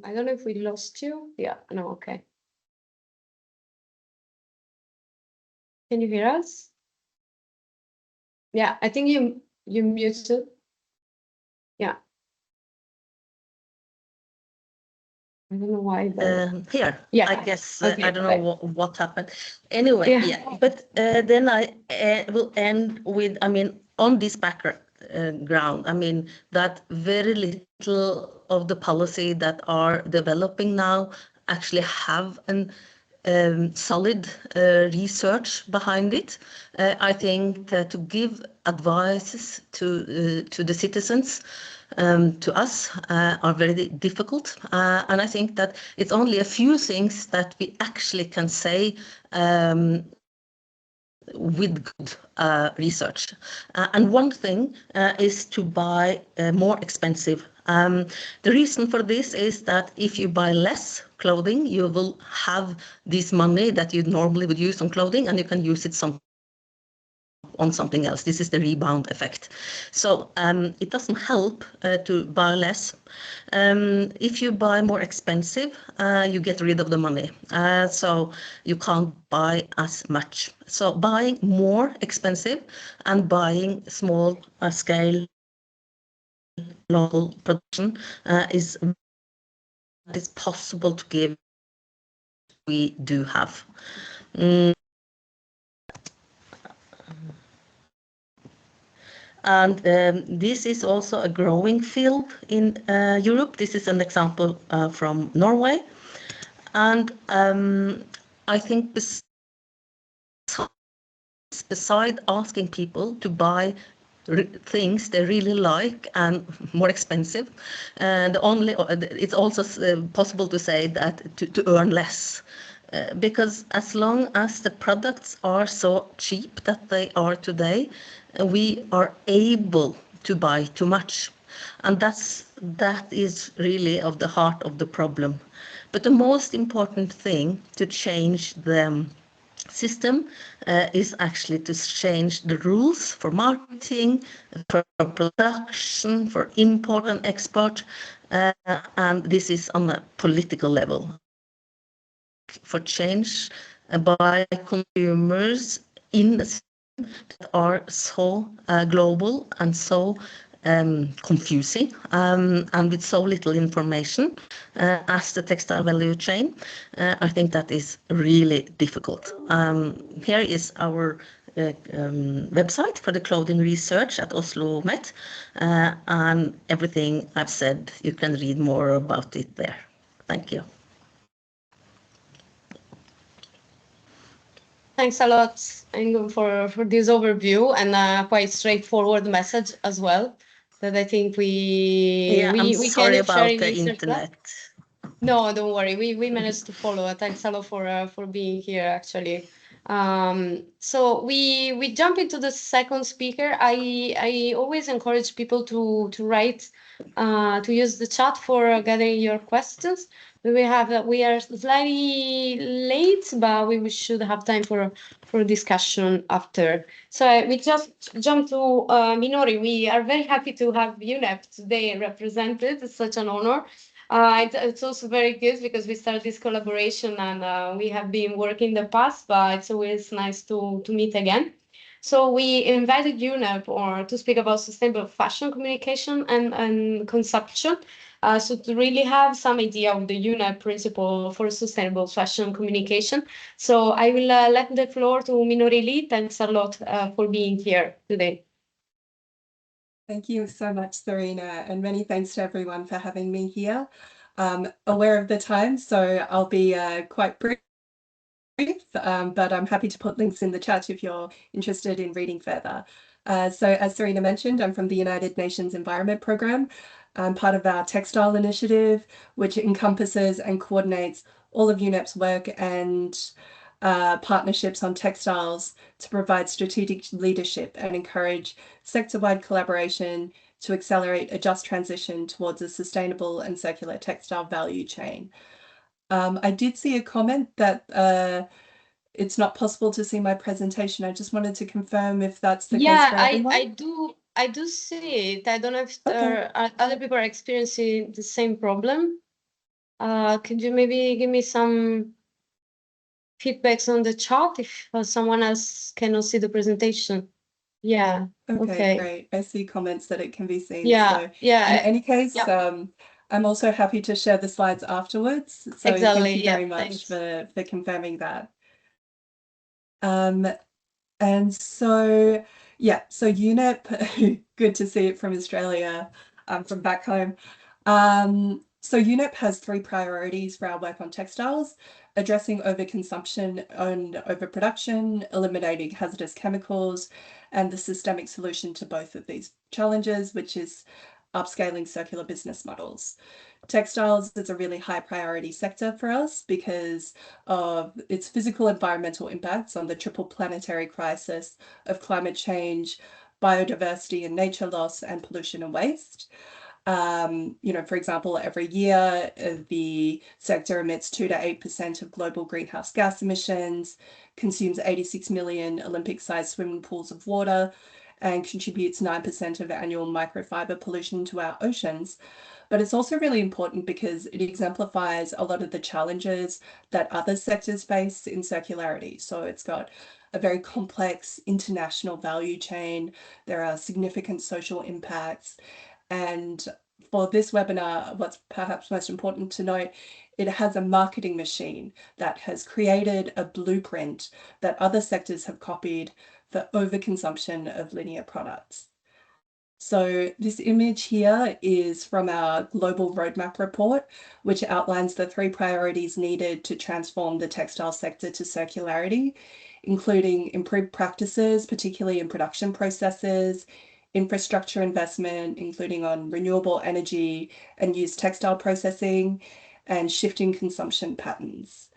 I don't know if we lost you. Yeah, no, okay. Can you hear us? Yeah, I think you muted. Yeah. I don't know why, but Here, yeah, I guess okay, I don't know what happened. Anyway, yeah. But then I will end with, I mean, on this background, I mean, that very little of the policy that are developing now actually have an solid research behind it. I think that to give advices to the citizens, to us, are very difficult. And I think that it's only a few things that we actually can say with good research. And one thing is to buy more expensive. The reason for this is that if you buy less clothing, you will have this money that you normally would use on clothing, and you can use it on something else. This is the rebound effect. So it doesn't help to buy less. If you buy more expensive, you get rid of the money. So you can't buy as much. So buying more expensive and buying small scale local production is possible to give. We do have. And this is also a growing field in Europe. This is an example from Norway. And I think beside asking people to buy things they really like and more expensive, it's also possible to say that to earn less. Because as long as the products are so cheap that they are today, we are able to buy too much. And that is really of the heart of the problem. But the most important thing to change the system is actually to change the rules for marketing, for production, for import and export, and this is on a political level. For change by consumers in the system that are so global and so confusing and with so little information as the textile value chain. I think that is really difficult. Here is our website for the clothing research at Oslo Met, and everything I've said, you can read more about it there. Thank you. Thanks a lot, Ingun, for this overview and quite straightforward message as well. That I think I'm sorry about the internet. No, don't worry. We managed to follow. Thanks a lot for being here, actually. So we jump into the second speaker. I always encourage people to write, to use the chat for gathering your questions. We are slightly late, but we should have time for discussion after. So we just jump to Minori. We are very happy to have UNEP today represented. It's such an honor. It's also very good because we started this collaboration and we have been working in the past, but it's always nice to meet again. So we invited UNEP to speak about sustainable fashion communication and consumption. So to really have some idea of the UNEP principle for sustainable fashion communication. So I will let the floor to Minori Lee. Thanks a lot for being here today. Thank you so much, Serena, and many thanks to everyone for having me here. Aware of the time, so I'll be quite brief, but I'm happy to put links in the chat if you're interested in reading further. So as Serena mentioned, I'm from the United Nations Environment Programme. I'm part of our textile initiative, which encompasses and coordinates all of UNEP's work and partnerships on textiles to provide strategic leadership and encourage sector-wide collaboration to accelerate a just transition towards a sustainable and circular textile value chain. I did see a comment that it's not possible to see my presentation. I just wanted to confirm if that's the case for everyone. I do see it. I don't know if other people are experiencing the same problem. Could you maybe give me some feedbacks on the chat if someone else cannot see the presentation? Yeah. Okay, great. I see comments that it can be seen. Yeah, so yeah. In any case, I'm also happy to share the slides afterwards. So Exactly, thank you very much for confirming that. And so, so UNEP, good to see it from Australia, from back home. So UNEP has 3 priorities for our work on textiles: addressing overconsumption and overproduction, eliminating hazardous chemicals, and the systemic solution to both of these challenges, which is upscaling circular business models. Textiles is a really high priority sector for us because of its physical environmental impacts on the triple planetary crisis of climate change, biodiversity and nature loss, and pollution and waste. For example, every year the sector emits 2 to 8% of global greenhouse gas emissions, consumes 86 million Olympic-sized swimming pools of water, and contributes 9% of annual microfiber pollution to our oceans. But it's also really important because it exemplifies a lot of the challenges that other sectors face in circularity. So it's got a very complex international value chain. There are significant social impacts. And for this webinar, what's perhaps most important to note, it has a marketing machine that has created a blueprint that other sectors have copied for overconsumption of linear products. So this image here is from our global roadmap report, which outlines the 3 priorities needed to transform the textile sector to circularity, including improved practices, particularly in production processes, infrastructure investment, including on renewable energy and used textile processing, and shifting consumption patterns.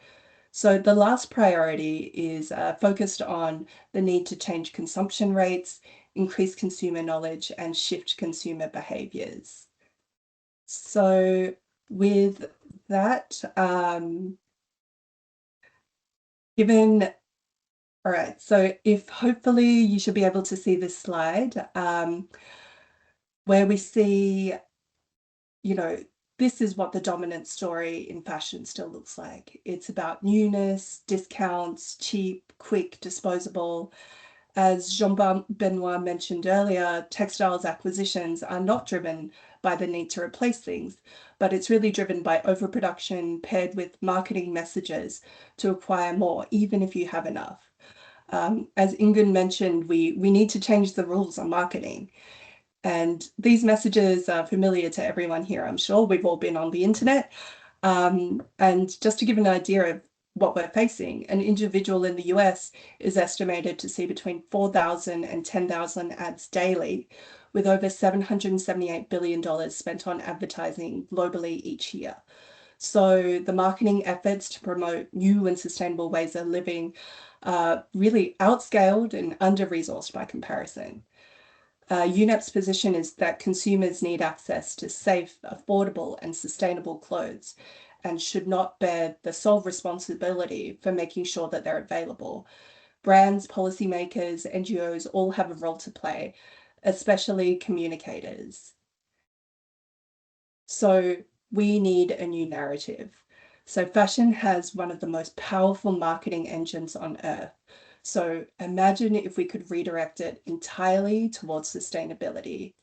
So the last priority is focused on the need to change consumption rates, increase consumer knowledge, and shift consumer behaviours. So with that, all right, so if hopefully you should be able to see this slide where we see, this is what the dominant story in fashion still looks like. It's about newness, discounts, cheap, quick, disposable. As Jean-Benoit mentioned earlier, textiles acquisitions are not driven by the need to replace things, but it's really driven by overproduction paired with marketing messages to acquire more, even if you have enough. As Ingun mentioned, we need to change the rules on marketing. And these messages are familiar to everyone here, I'm sure. We've all been on the internet. And just to give an idea of what we're facing, an individual in the US is estimated to see between 4,000 and 10,000 ads daily, with over $778 billion spent on advertising globally each year. So the marketing efforts to promote new and sustainable ways of living are really outscaled and under-resourced by comparison. UNEP's position is that consumers need access to safe, affordable and sustainable clothes and should not bear the sole responsibility for making sure that they're available. Brands, policymakers, NGOs all have a role to play, especially communicators. So we need a new narrative. So fashion has one of the most powerful marketing engines on earth. So imagine if we could redirect it entirely towards sustainability.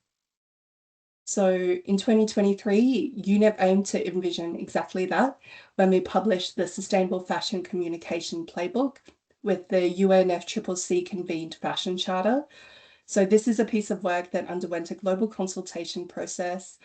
So in 2023, UNEP aimed to envision exactly that when we published the Sustainable Fashion Communication Playbook with the UNFCCC convened Fashion Charter. So this is a piece of work that underwent a global consultation process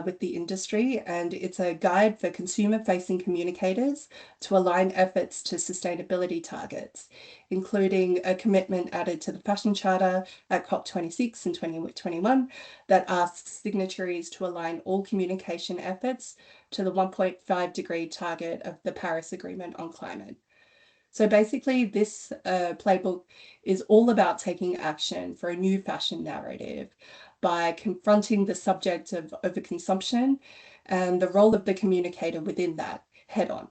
with the industry, and it's a guide for consumer-facing communicators to align efforts to sustainability targets, including a commitment added to the Fashion Charter at COP26 in 2021 that asks signatories to align all communication efforts to the 1.5-degree target of the Paris Agreement on Climate. So basically, this playbook is all about taking action for a new fashion narrative by confronting the subject of overconsumption and the role of the communicator within that head on.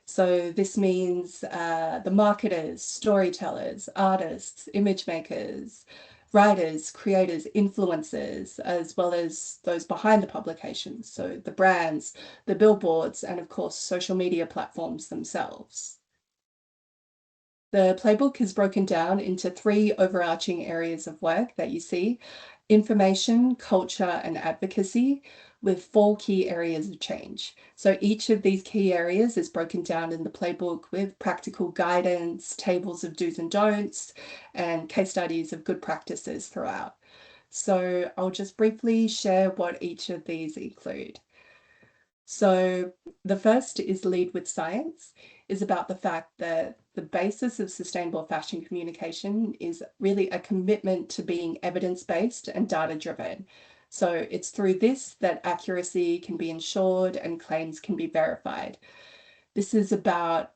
So this means the marketers, storytellers, artists, image makers, writers, creators, influencers, as well as those behind the publications. So the brands, the billboards, and of course, social media platforms themselves. The playbook is broken down into 3 overarching areas of work that you see: information, culture, and advocacy, with 4 key areas of change. So each of these key areas is broken down in the playbook with practical guidance, tables of do's and don'ts, and case studies of good practices throughout. So I'll just briefly share what each of these include. So the first is lead with science, is about the fact that the basis of sustainable fashion communication is really a commitment to being evidence-based and data-driven. So it's through this that accuracy can be ensured and claims can be verified. This is about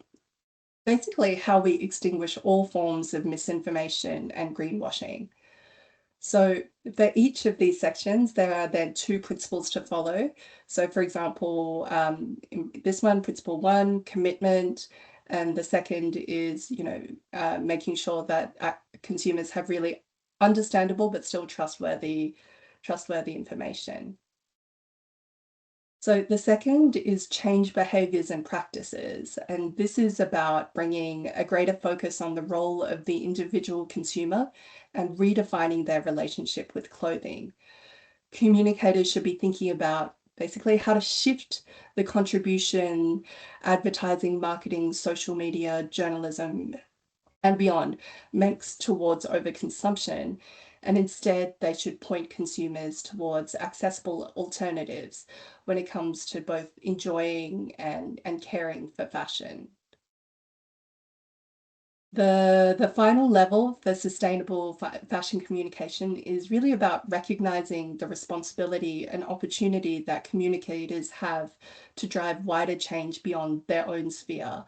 basically how we extinguish all forms of misinformation and greenwashing. So for each of these sections, there are then 2 principles to follow. So for example, in this one, principle 1, commitment, and the second is, making sure that consumers have really understandable but still trustworthy information. So the second is change behaviours and practices, and this is about bringing a greater focus on the role of the individual consumer and redefining their relationship with clothing. Communicators should be thinking about basically how to shift the contribution, advertising, marketing, social media, journalism, and beyond makes towards overconsumption, and instead they should point consumers towards accessible alternatives when it comes to both enjoying and caring for fashion. The final level for sustainable fashion communication is really about recognizing the responsibility and opportunity that communicators have to drive wider change beyond their own sphere.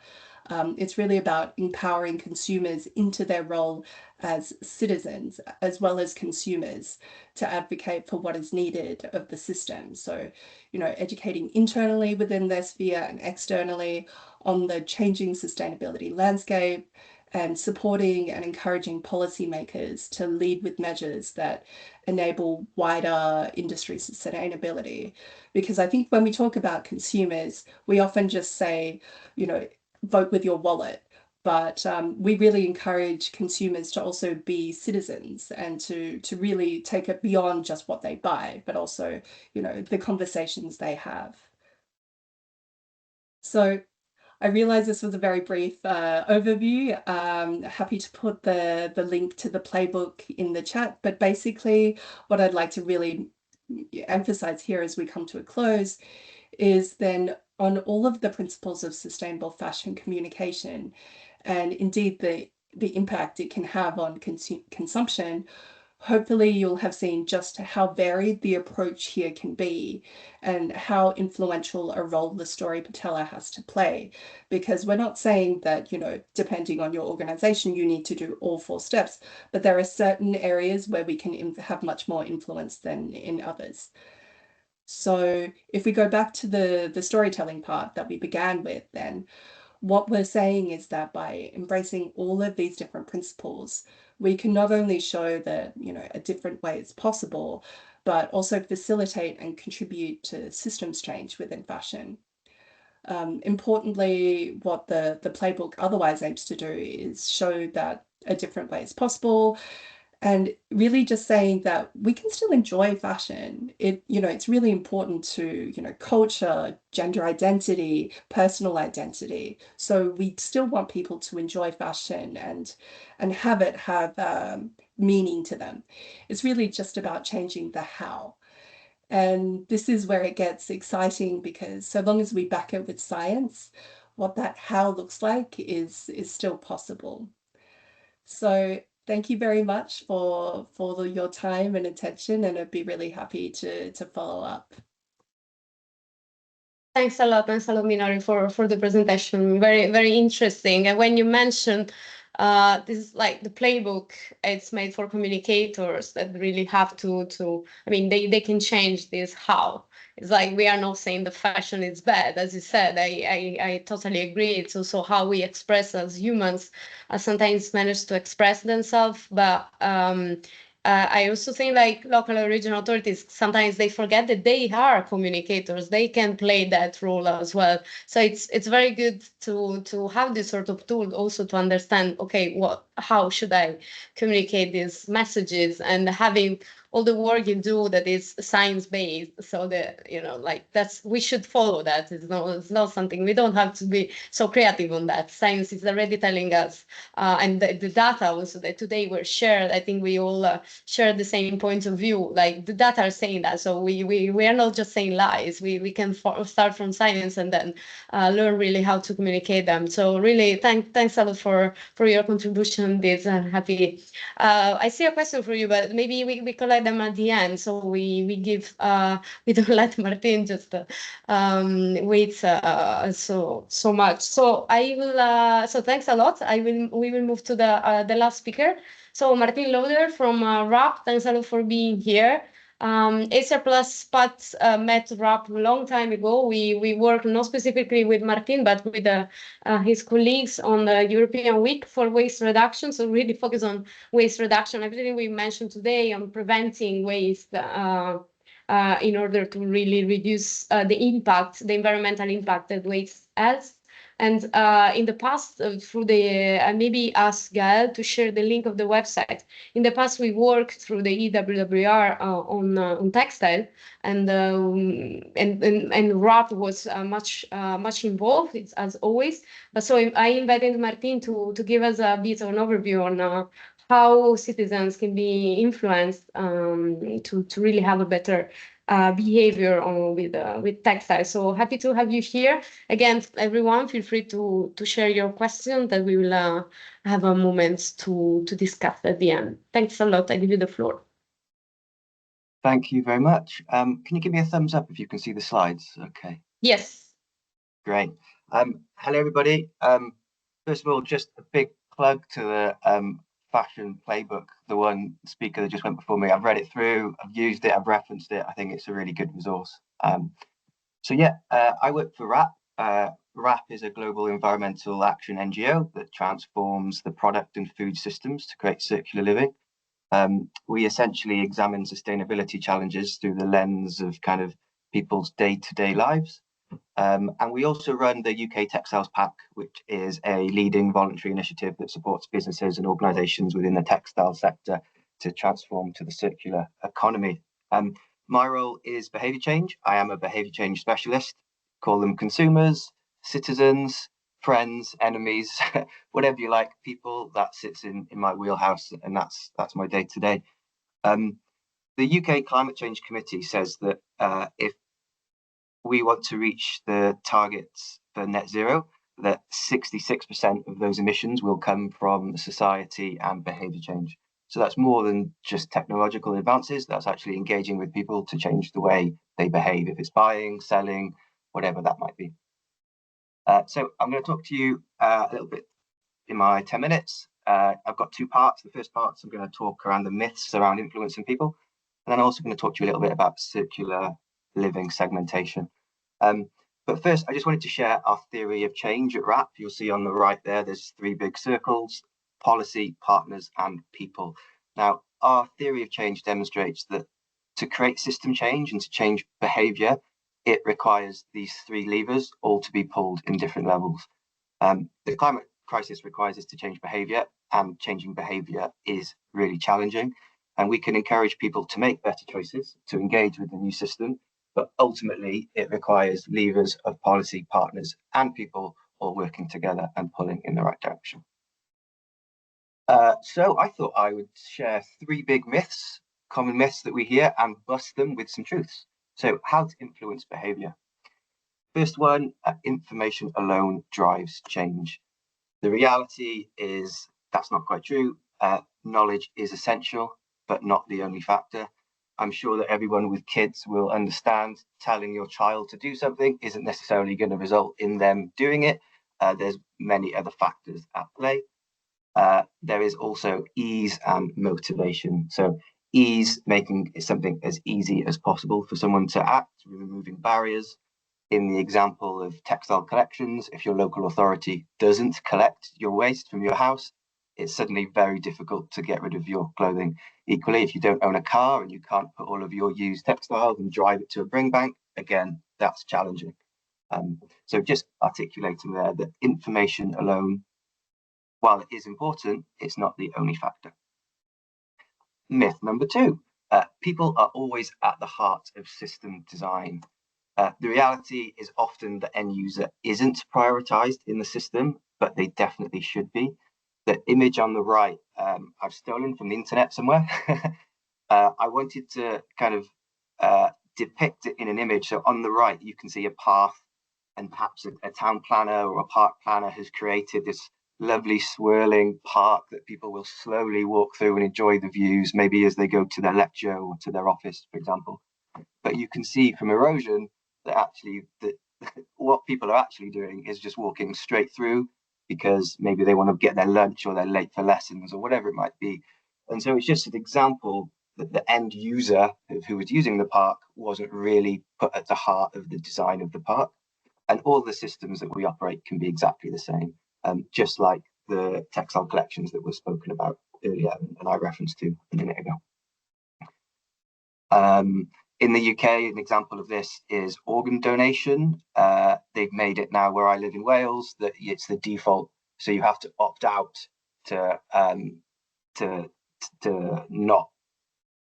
It's really about empowering consumers into their role as citizens as well as consumers to advocate for what is needed of the system. So, educating internally within their sphere and externally on the changing sustainability landscape, and supporting and encouraging policymakers to lead with measures that enable wider industry sustainability. Because I think when we talk about consumers, we often just say, vote with your wallet. But we really encourage consumers to also be citizens and to really take it beyond just what they buy, but also, the conversations they have. So I realize this was a very brief overview. Happy to put the link to the playbook in the chat, but basically what I'd like to really emphasize here as we come to a close is then on all of the principles of sustainable fashion communication and indeed the impact it can have on consumption, hopefully you'll have seen just how varied the approach here can be and how influential a role the storyteller has to play. Because we're not saying that, you know, depending on your organization, you need to do all 4 steps, but there are certain areas where we can have much more influence than in others. So if we go back to the storytelling part that we began with, then what we're saying is that by embracing all of these different principles, we can not only show that, you know, a different way is possible, but also facilitate and contribute to systems change within fashion. Importantly, what the playbook otherwise aims to do is show that a different way is possible, and really just saying that we can still enjoy fashion. You know, it's really important to, you know, culture, gender identity, personal identity. So we still want people to enjoy fashion and have it have meaning to them. It's really just about changing the how. And this is where it gets exciting, because so long as we back it with science, what that how looks like is still possible. So thank you very much for your time and attention, and I'd be really happy to follow up. Thanks a lot, Minori, for the presentation. Very, very interesting. And when you mentioned this is like the playbook, it's made for communicators that really have to I mean, they can change this how. It's like we are not saying the fashion is bad, as you said. I totally agree. It's also how we express as humans, sometimes manage to express themselves, but I also think like local and regional authorities, sometimes they forget that they are communicators. They can play that role as well. So it's very good to have this sort of tool also to understand, okay, how should I communicate these messages, and having all the work you do that is science-based, so that, you know, like we should follow that. It's not something, we don't have to be so creative on that. Science is already telling us, and the data also that today were shared, I think we all share the same point of view. Like the data are saying that, so we are not just saying lies. We can start from science and then learn really how to communicate them. So really, thanks a lot for your contribution. This happy. I see a question for you, but maybe we collect them at the end. So we give we don't let Martin just wait so much. So I will. So thanks a lot. We will move to the last speaker. So Martin Loader from RAP, thanks a lot for being here. Acer plus Pat met RAP a long time ago. We worked not specifically with Martin, but with his colleagues on the European Week for Waste Reduction. So really focus on waste reduction, everything we mentioned today on preventing waste in order to really reduce the environmental impact that waste has. And in the past, through the maybe ask Gael to share the link of the website. In the past, we worked through the EWWR on textile, and RAP was much involved, as always. But so I invited Martin to give us a bit of an overview on how citizens can be influenced to really have a better behavior with textile. So happy to have you here. Again, everyone, feel free to share your question that we will have a moment to discuss at the end. Thanks a lot. I give you the floor. Thank you very much. Can you give me a thumbs up if you can see the slides? Okay. Yes. Great. Hello, everybody. First of all, just a big plug to the fashion playbook, the one speaker that just went before me. I've read it through, I've used it, I've referenced it. I think it's a really good resource. So yeah, I work for RAP. RAP is a global environmental action NGO that transforms the product and food systems to create circular living. We essentially examine sustainability challenges through the lens of kind of people's day-to-day lives. And we also run the UK Textiles Pack, which is a leading voluntary initiative that supports businesses and organisations within the textile sector to transform to the circular economy. My role is behaviour change. I am a behaviour change specialist. Call them consumers, citizens, friends, enemies, whatever you like, people. That sits in my wheelhouse, and that's my day-to-day. The UK Climate Change Committee says that if we want to reach the targets for net zero, that 66% of those emissions will come from society and behaviour change. So that's more than just technological advances. That's actually engaging with people to change the way they behave, if it's buying, selling, whatever that might be. So I'm going to talk to you a little bit in my 10 minutes. I've got two parts. The first part, I'm going to talk around the myths around influencing people. And then I'm also going to talk to you a little bit about circular living segmentation. But first, I just wanted to share our theory of change at WRAP. You'll see on the right there, there's three big circles: policy, partners, and people. Now, our theory of change demonstrates that to create system change and to change behaviour, it requires these three levers all to be pulled in different levels. The climate crisis requires us to change behaviour, and changing behaviour is really challenging. And we can encourage people to make better choices, to engage with the new system, but ultimately it requires levers of policy, partners, and people all working together and pulling in the right direction. So I thought I would share three big myths, common myths that we hear, and bust them with some truths. So how to influence behaviour. First one, information alone drives change. The reality is that's not quite true. Knowledge is essential, but not the only factor. I'm sure that everyone with kids will understand telling your child to do something isn't necessarily going to result in them doing it. There's many other factors at play. There is also ease and motivation. So ease, making something as easy as possible for someone to act, removing barriers. In the example of textile collections, if your local authority doesn't collect your waste from your house, it's suddenly very difficult to get rid of your clothing. Equally, if you don't own a car and you can't put all of your used textiles and drive it to a bring bank, again, that's challenging. So just articulating there that information alone, while it is important, it's not the only factor. Myth number two, people are always at the heart of system design. The reality is often the end user isn't prioritized in the system, but they definitely should be. The image on the right, I've stolen from the internet somewhere. I wanted to kind of depict it in an image. So on the right, you can see a path, and perhaps a town planner or a park planner has created this lovely swirling park that people will slowly walk through and enjoy the views, maybe as they go to their lecture or to their office, for example. But you can see from erosion that actually what people are actually doing is just walking straight through because maybe they want to get their lunch or they're late for lessons or whatever it might be. And so it's just an example that the end user who was using the park wasn't really put at the heart of the design of the park. And all the systems that we operate can be exactly the same, just like the textile collections that were spoken about earlier and I referenced to a minute ago. In the UK, an example of this is organ donation. They've made it now where I live in Wales that it's the default, so you have to opt out to not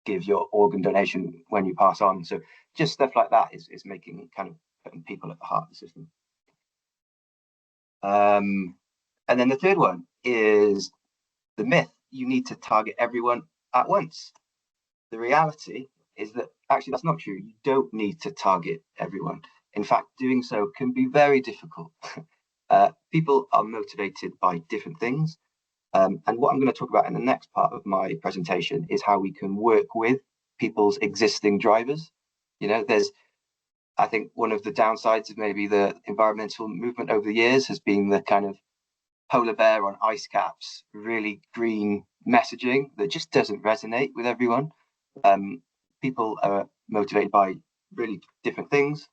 give your organ donation when you pass on. So just stuff like that is making kind of putting people at the heart of the system. And then the third one is the myth: you need to target everyone at once. The reality is that actually that's not true. You don't need to target everyone. In fact, doing so can be very difficult. People are motivated by different things. And what I'm going to talk about in the next part of my presentation is how we can work with people's existing drivers. You know, I think one of the downsides of maybe the environmental movement over the years has been the kind of polar bear on ice caps, really green messaging that just doesn't resonate with everyone. People are motivated by really different things.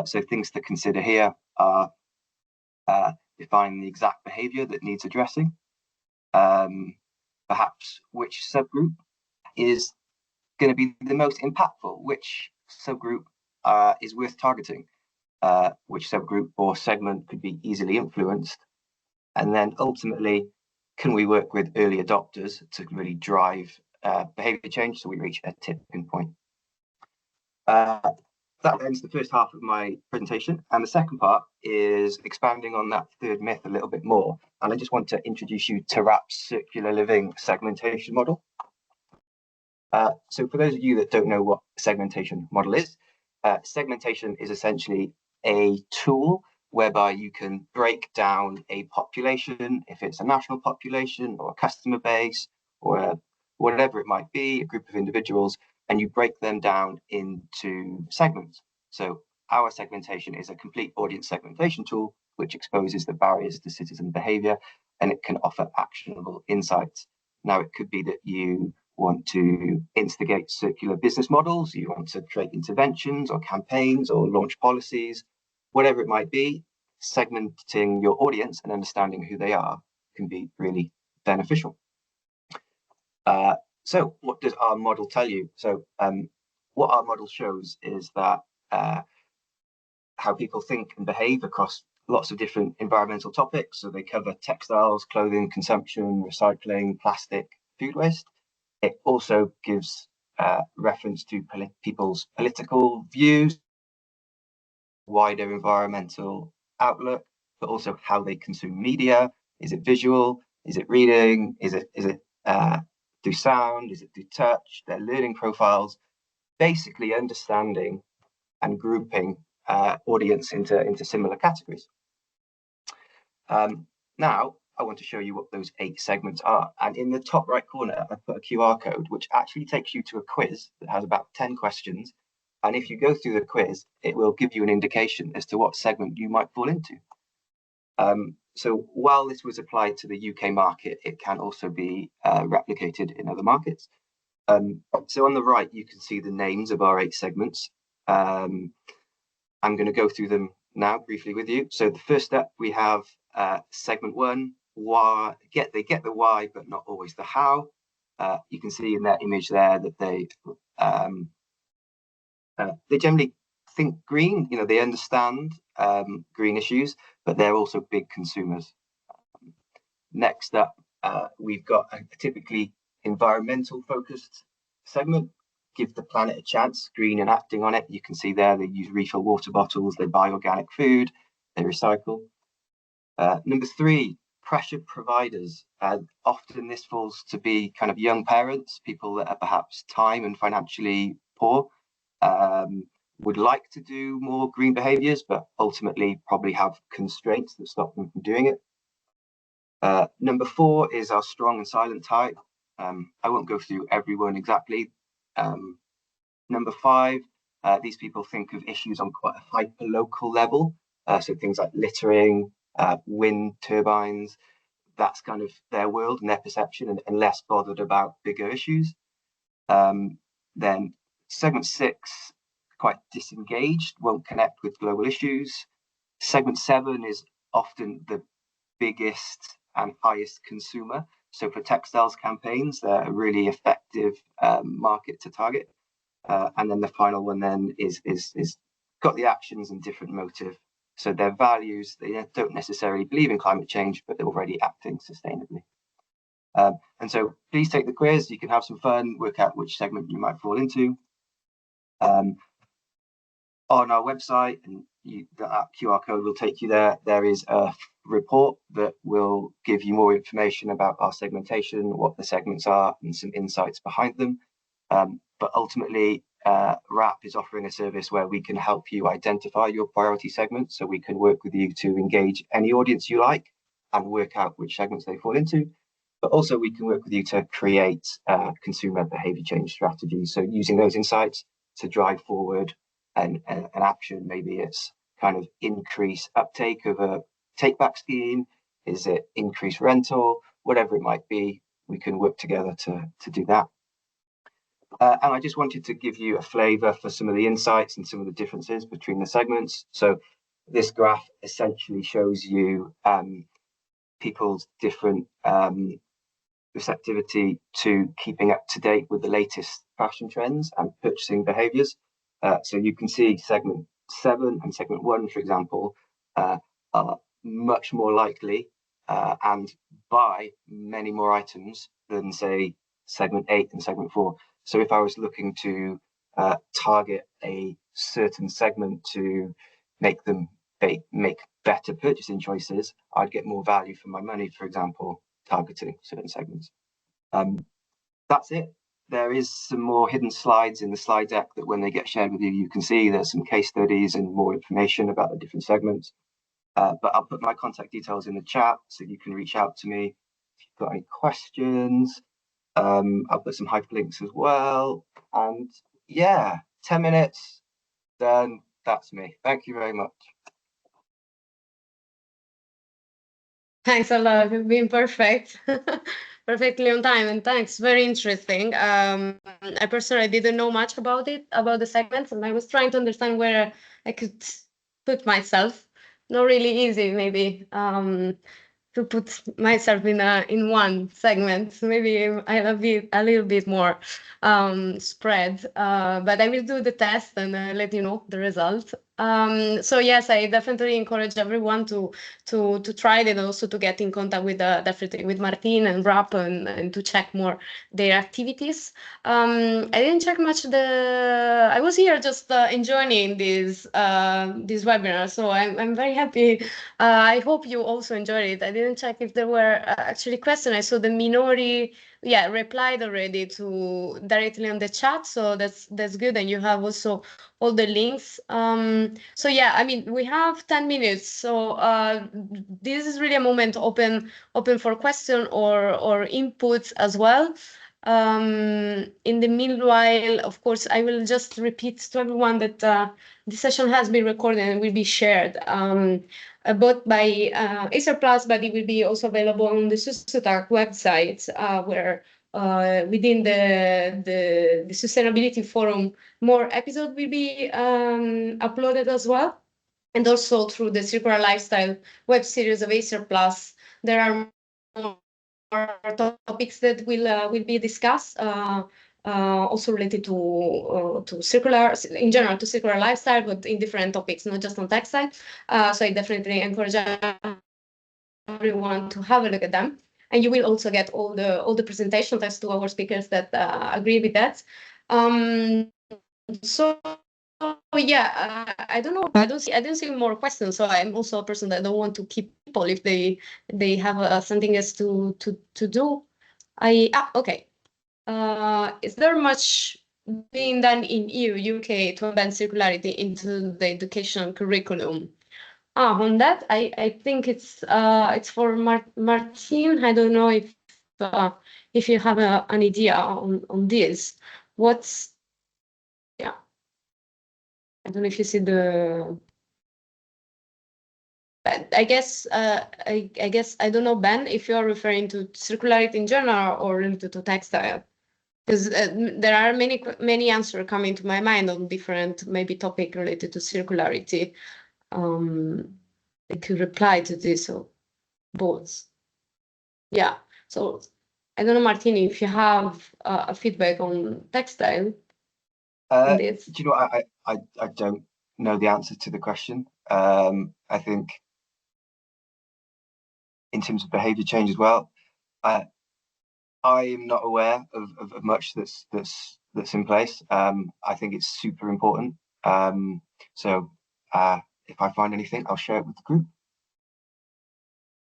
So things to consider here are define the exact behaviour that needs addressing. Perhaps which subgroup is going to be the most impactful, which subgroup is worth targeting, which subgroup or segment could be easily influenced. And then ultimately, can we work with early adopters to really drive behaviour change so we reach a tipping point? That ends the first half of my presentation. And the second part is expanding on that third myth a little bit more. And I just want to introduce you to WRAP's circular living segmentation model. So for those of you that don't know what a segmentation model is, segmentation is essentially a tool whereby you can break down a population, if it's a national population or a customer base or whatever it might be, a group of individuals, and you break them down into segments. So our segmentation is a complete audience segmentation tool, which exposes the barriers to citizen behaviour, and it can offer actionable insights. Now, it could be that you want to instigate circular business models, you want to create interventions or campaigns or launch policies, whatever it might be. Segmenting your audience and understanding who they are can be really beneficial. So what does our model tell you? So what our model shows is that how people think and behave across lots of different environmental topics. So they cover textiles, clothing, consumption, recycling, plastic, food waste. It also gives reference to people's political views, wider environmental outlook, but also how they consume media. Is it visual? Is it reading? Is it through sound? Is it through touch? Their learning profiles, basically understanding and grouping audience into similar categories. Now, I want to show you what those 8 segments are. And in the top right corner, I put a QR code, which actually takes you to a quiz that has about 10 questions. And if you go through the quiz, it will give you an indication as to what segment you might fall into. So while this was applied to the UK market, it can also be replicated in other markets. So on the right, you can see the names of our 8 segments. I'm going to go through them now briefly with you. So the first step, we have segment 1, why they get the why, but not always the how. You can see in that image there that they generally think green. You know, they understand green issues, but they're also big consumers. Next up, we've got a typically environmental focused segment. Give the planet a chance, green and acting on it. You can see there they use refill water bottles, they buy organic food, they recycle. Number 3, pressure providers. Often this falls to be kind of young parents, people that are perhaps time and financially poor, would like to do more green behaviours, but ultimately probably have constraints that stop them from doing it. Number 4 is our strong and silent type. I won't go through everyone exactly. Number 5, these people think of issues on quite a hyper-local level. So things like littering, wind turbines, that's kind of their world and their perception, and less bothered about bigger issues. Then segment 6, quite disengaged, won't connect with global issues. Segment 7 is often the biggest and highest consumer. So for textiles campaigns, they're a really effective market to target. And then the final one then is got the actions and different motive. So their values, they don't necessarily believe in climate change, but they're already acting sustainably. And so please take the quiz. You can have some fun, work out which segment you might fall into. On our website, and that QR code will take you there. There is a report that will give you more information about our segmentation, what the segments are, and some insights behind them. But ultimately, WRAP is offering a service where we can help you identify your priority segments, so we can work with you to engage any audience you like and work out which segments they fall into. But also we can work with you to create consumer behaviour change strategies. So using those insights to drive forward an action. Maybe it's kind of increase uptake of a take back scheme. Is it increase rental? Whatever it might be, we can work together to do that. And I just wanted to give you a flavour for some of the insights and some of the differences between the segments. So this graph essentially shows you people's different receptivity to keeping up to date with the latest fashion trends and purchasing behaviours. So you can see segment 7 and segment 1, for example, are much more likely and buy many more items than, say, segment 8 and segment 4. So if I was looking to target a certain segment to make them make better purchasing choices, I'd get more value for my money, for example, targeting certain segments. That's it. There is some more hidden slides in the slide deck that when they get shared with you, you can see there's some case studies and more information about the different segments. But I'll put my contact details in the chat so you can reach out to me if you've got any questions. I'll put some hyperlinks as well. And yeah, 10 minutes, then that's me. Thank you very much. Thanks a lot. You've been perfect. Perfectly on time, and thanks. Very interesting. I personally didn't know much about it, about the segments, and I was trying to understand where I could put myself. Not really easy, maybe, to put myself in one segment. Maybe I'll be a little bit more spread, but I will do the test and let you know the result. So yes, I definitely encourage everyone to try it, and also to get in contact with definitely with Martin and Rap, and to check more their activities. I didn't check much I was here just enjoying this webinar, so I'm very happy. I hope you also enjoyed it. I didn't check if there were actually questions. I saw the Minori, yeah, replied already to directly on the chat, so that's good. And you have also all the links. So yeah, I mean, we have 10 minutes, so this is really a moment open for question or inputs as well. In the meanwhile, of course, I will just repeat to everyone that this session has been recorded and will be shared both by Acer Plus, but it will be also available on the CISUTAC website, where within the Sustainability Forum, more episodes will be uploaded as well. And also through the Circular Lifestyle web series of Acer Plus, there are more topics that will be discussed, also related to circular, in general, to circular lifestyle, but in different topics, not just on textile. So I definitely encourage everyone to have a look at them. And you will also get all the presentations thanks to our speakers that agree with that. So yeah, I don't know. I don't see more questions. So I'm also a person that don't want to keep people if they have something else to do. Okay. Is there much being done in EU, UK to embed circularity into the education curriculum? On that, I think it's for Martin. I don't know if you have an idea on this. Yeah. I don't know if you see the. But I guess I guess I don't know, Ben, if you're referring to circularity in general or related to textile, because there are many answers coming to my mind on different maybe topic related to circularity. I could reply to this or both. Yeah. So I don't know, Martini, if you have a feedback on textile. Do you know what? I don't know the answer to the question. I think in terms of behaviour change as well, I am not aware of much that's in place. I think it's super important. So if I find anything, I'll share it with the group.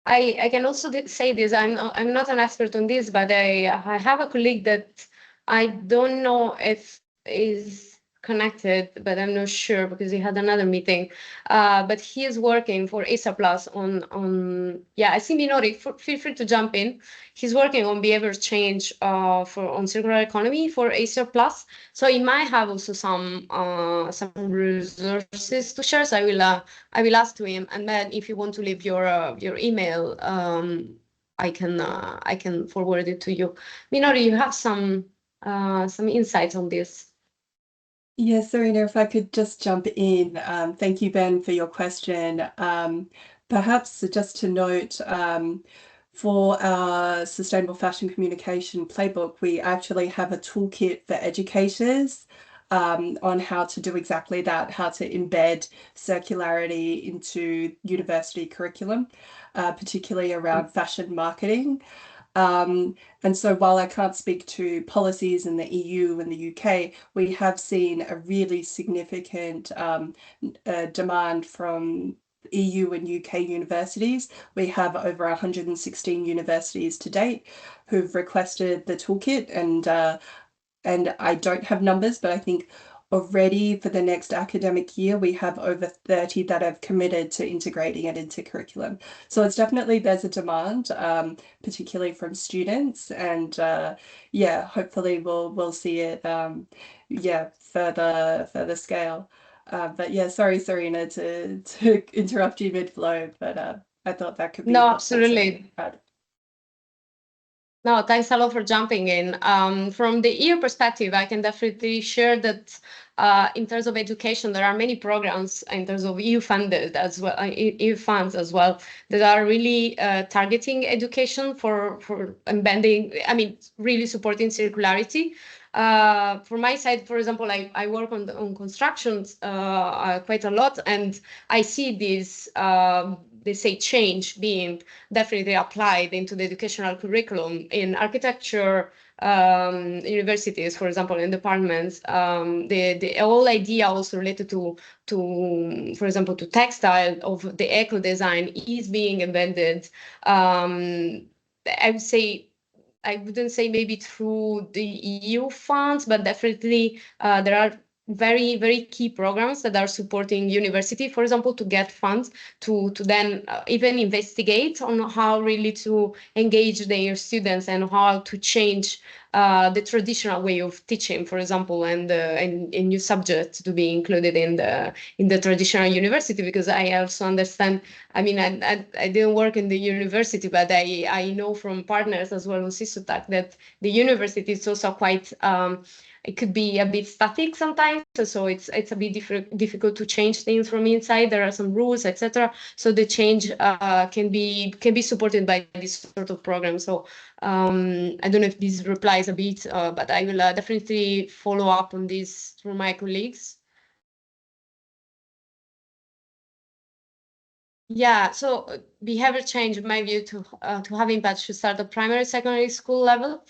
I can also say this. I'm not an expert on this, but I have a colleague that I don't know if is connected, but I'm not sure because he had another meeting. But he is working for Acer Plus on yeah. I see Minori. Feel free to jump in. He's working on behavior change on circular economy for Acer Plus. So he might have also some resources to share. So I will ask to him, and then if you want to leave your email, I can forward it to you. Minori, you have some insights on this. Yes, Serena, if I could just jump in. Thank you, Ben, for your question. Perhaps just to note, for our Sustainable Fashion Communication Playbook, we actually have a toolkit for educators on how to do exactly that, how to embed circularity into university curriculum, particularly around fashion marketing. And so while I can't speak to policies in the EU and the UK, we have seen a really significant demand from EU and UK universities. We have over 116 universities to date who've requested the toolkit, and I don't have numbers, but I think already for the next academic year, we have over 30 that have committed to integrating it into curriculum. So it's definitely, there's a demand, particularly from students, and yeah, hopefully we'll see it, yeah, further scale. But yeah, sorry, Serena, to interrupt you mid-flow, but I thought that could be No, absolutely. add. No, thanks a lot for jumping in. From the EU perspective, I can definitely share that in terms of education, there are many programs in terms of EU funded as well, EU funds as well, that are really targeting education for embedding, I mean, really supporting circularity. For my side, for example, I work on constructions quite a lot, and I see this, they say, change being definitely applied into the educational curriculum in architecture, universities, for example, in departments. The whole idea also related to, for example, to textile of the eco design is being embedded. I would say, I wouldn't say maybe through the EU funds, but definitely there are very, very key programs that are supporting university, for example, to get funds to then even investigate on how really to engage their students and how to change the traditional way of teaching, for example, and new subjects to be included in the traditional university. Because I also understand, I mean, I didn't work in the university, but I know from partners as well on CISUTAC that the university is also quite, it could be a bit static sometimes, so it's a bit difficult to change things from inside. There are some rules, etc. So the change can be supported by this sort of program. So I don't know if this replies a bit, but I will definitely follow up on this through my colleagues. Yeah, so behavior change, in my view, to have impact should start at primary, secondary school level.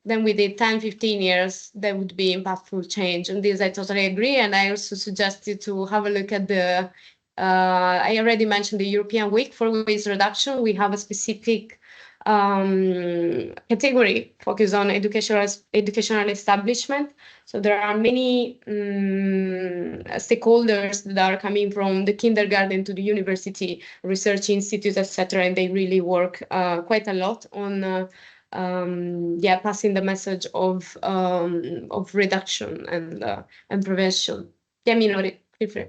Then within 10, 15 years, there would be impactful change. And this I totally agree. And I also suggest you to have a look at the, I already mentioned the European Week for Waste Reduction. We have a specific category focused on educational establishment. So there are many stakeholders that are coming from the kindergarten to the university, research institutes, etc. And they really work quite a lot on yeah, passing the message of reduction and prevention. Yeah, Minori, feel free.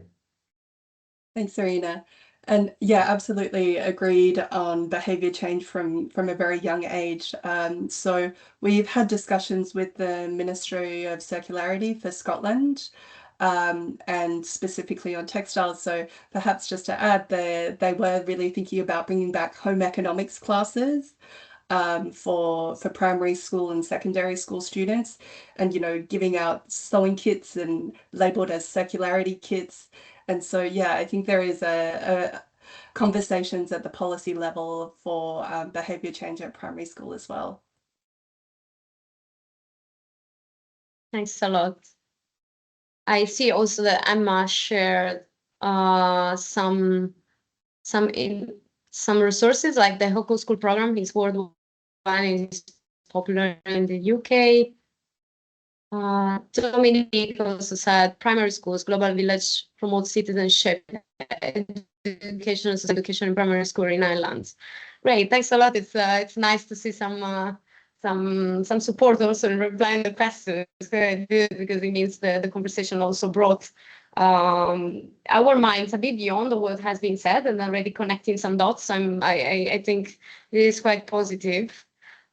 Thanks, Serena. And yeah, absolutely agreed on behaviour change from a very young age. So we've had discussions with the Ministry of Circularity for Scotland, and specifically on textiles. So perhaps just to add, they were really thinking about bringing back home economics classes for primary school and secondary school students, and giving out sewing kits and labelled as circularity kits. And so yeah, I think there is a conversations at the policy level for behaviour change at primary school as well. Thanks a lot. I see also that Emma shared some resources, like the Hoko School program is worldwide and is popular in the UK. Dominique also said primary schools, global village promotes citizenship, education in primary school in Ireland. Great, thanks a lot. It's nice to see some support also in replying the questions. It's good because it means the conversation also brought our minds a bit beyond what has been said and already connecting some dots. I think it is quite positive.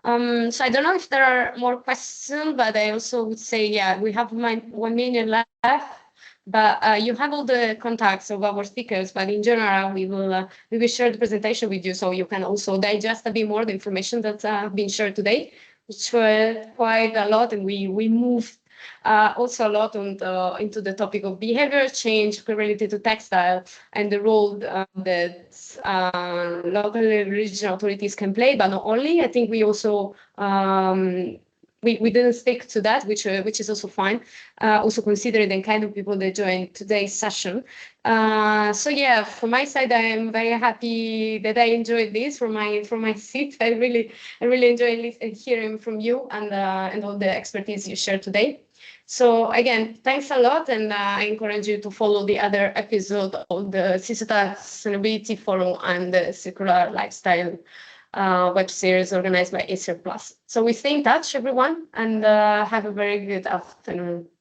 So I don't know if there are more questions, but I also would say, yeah, we have 1 minute left, but you have all the contacts of our speakers, but in general, we will share the presentation with you so you can also digest a bit more the information that's been shared today, which were quite a lot, and we moved also a lot into the topic of behavior change related to textile and the role that local and regional authorities can play, but not only. I think we also we didn't stick to that, which is also fine. Also considering the kind of people that joined today's session. So yeah, from my side, I am very happy that I enjoyed this from my seat. I really enjoy hearing from you and all the expertise you shared today. So again, thanks a lot, and I encourage you to follow the other episode of the CISUTAC Sustainability Forum and the Circular Lifestyle web series organized by Acer Plus. So we stay in touch, everyone, and have a very good afternoon.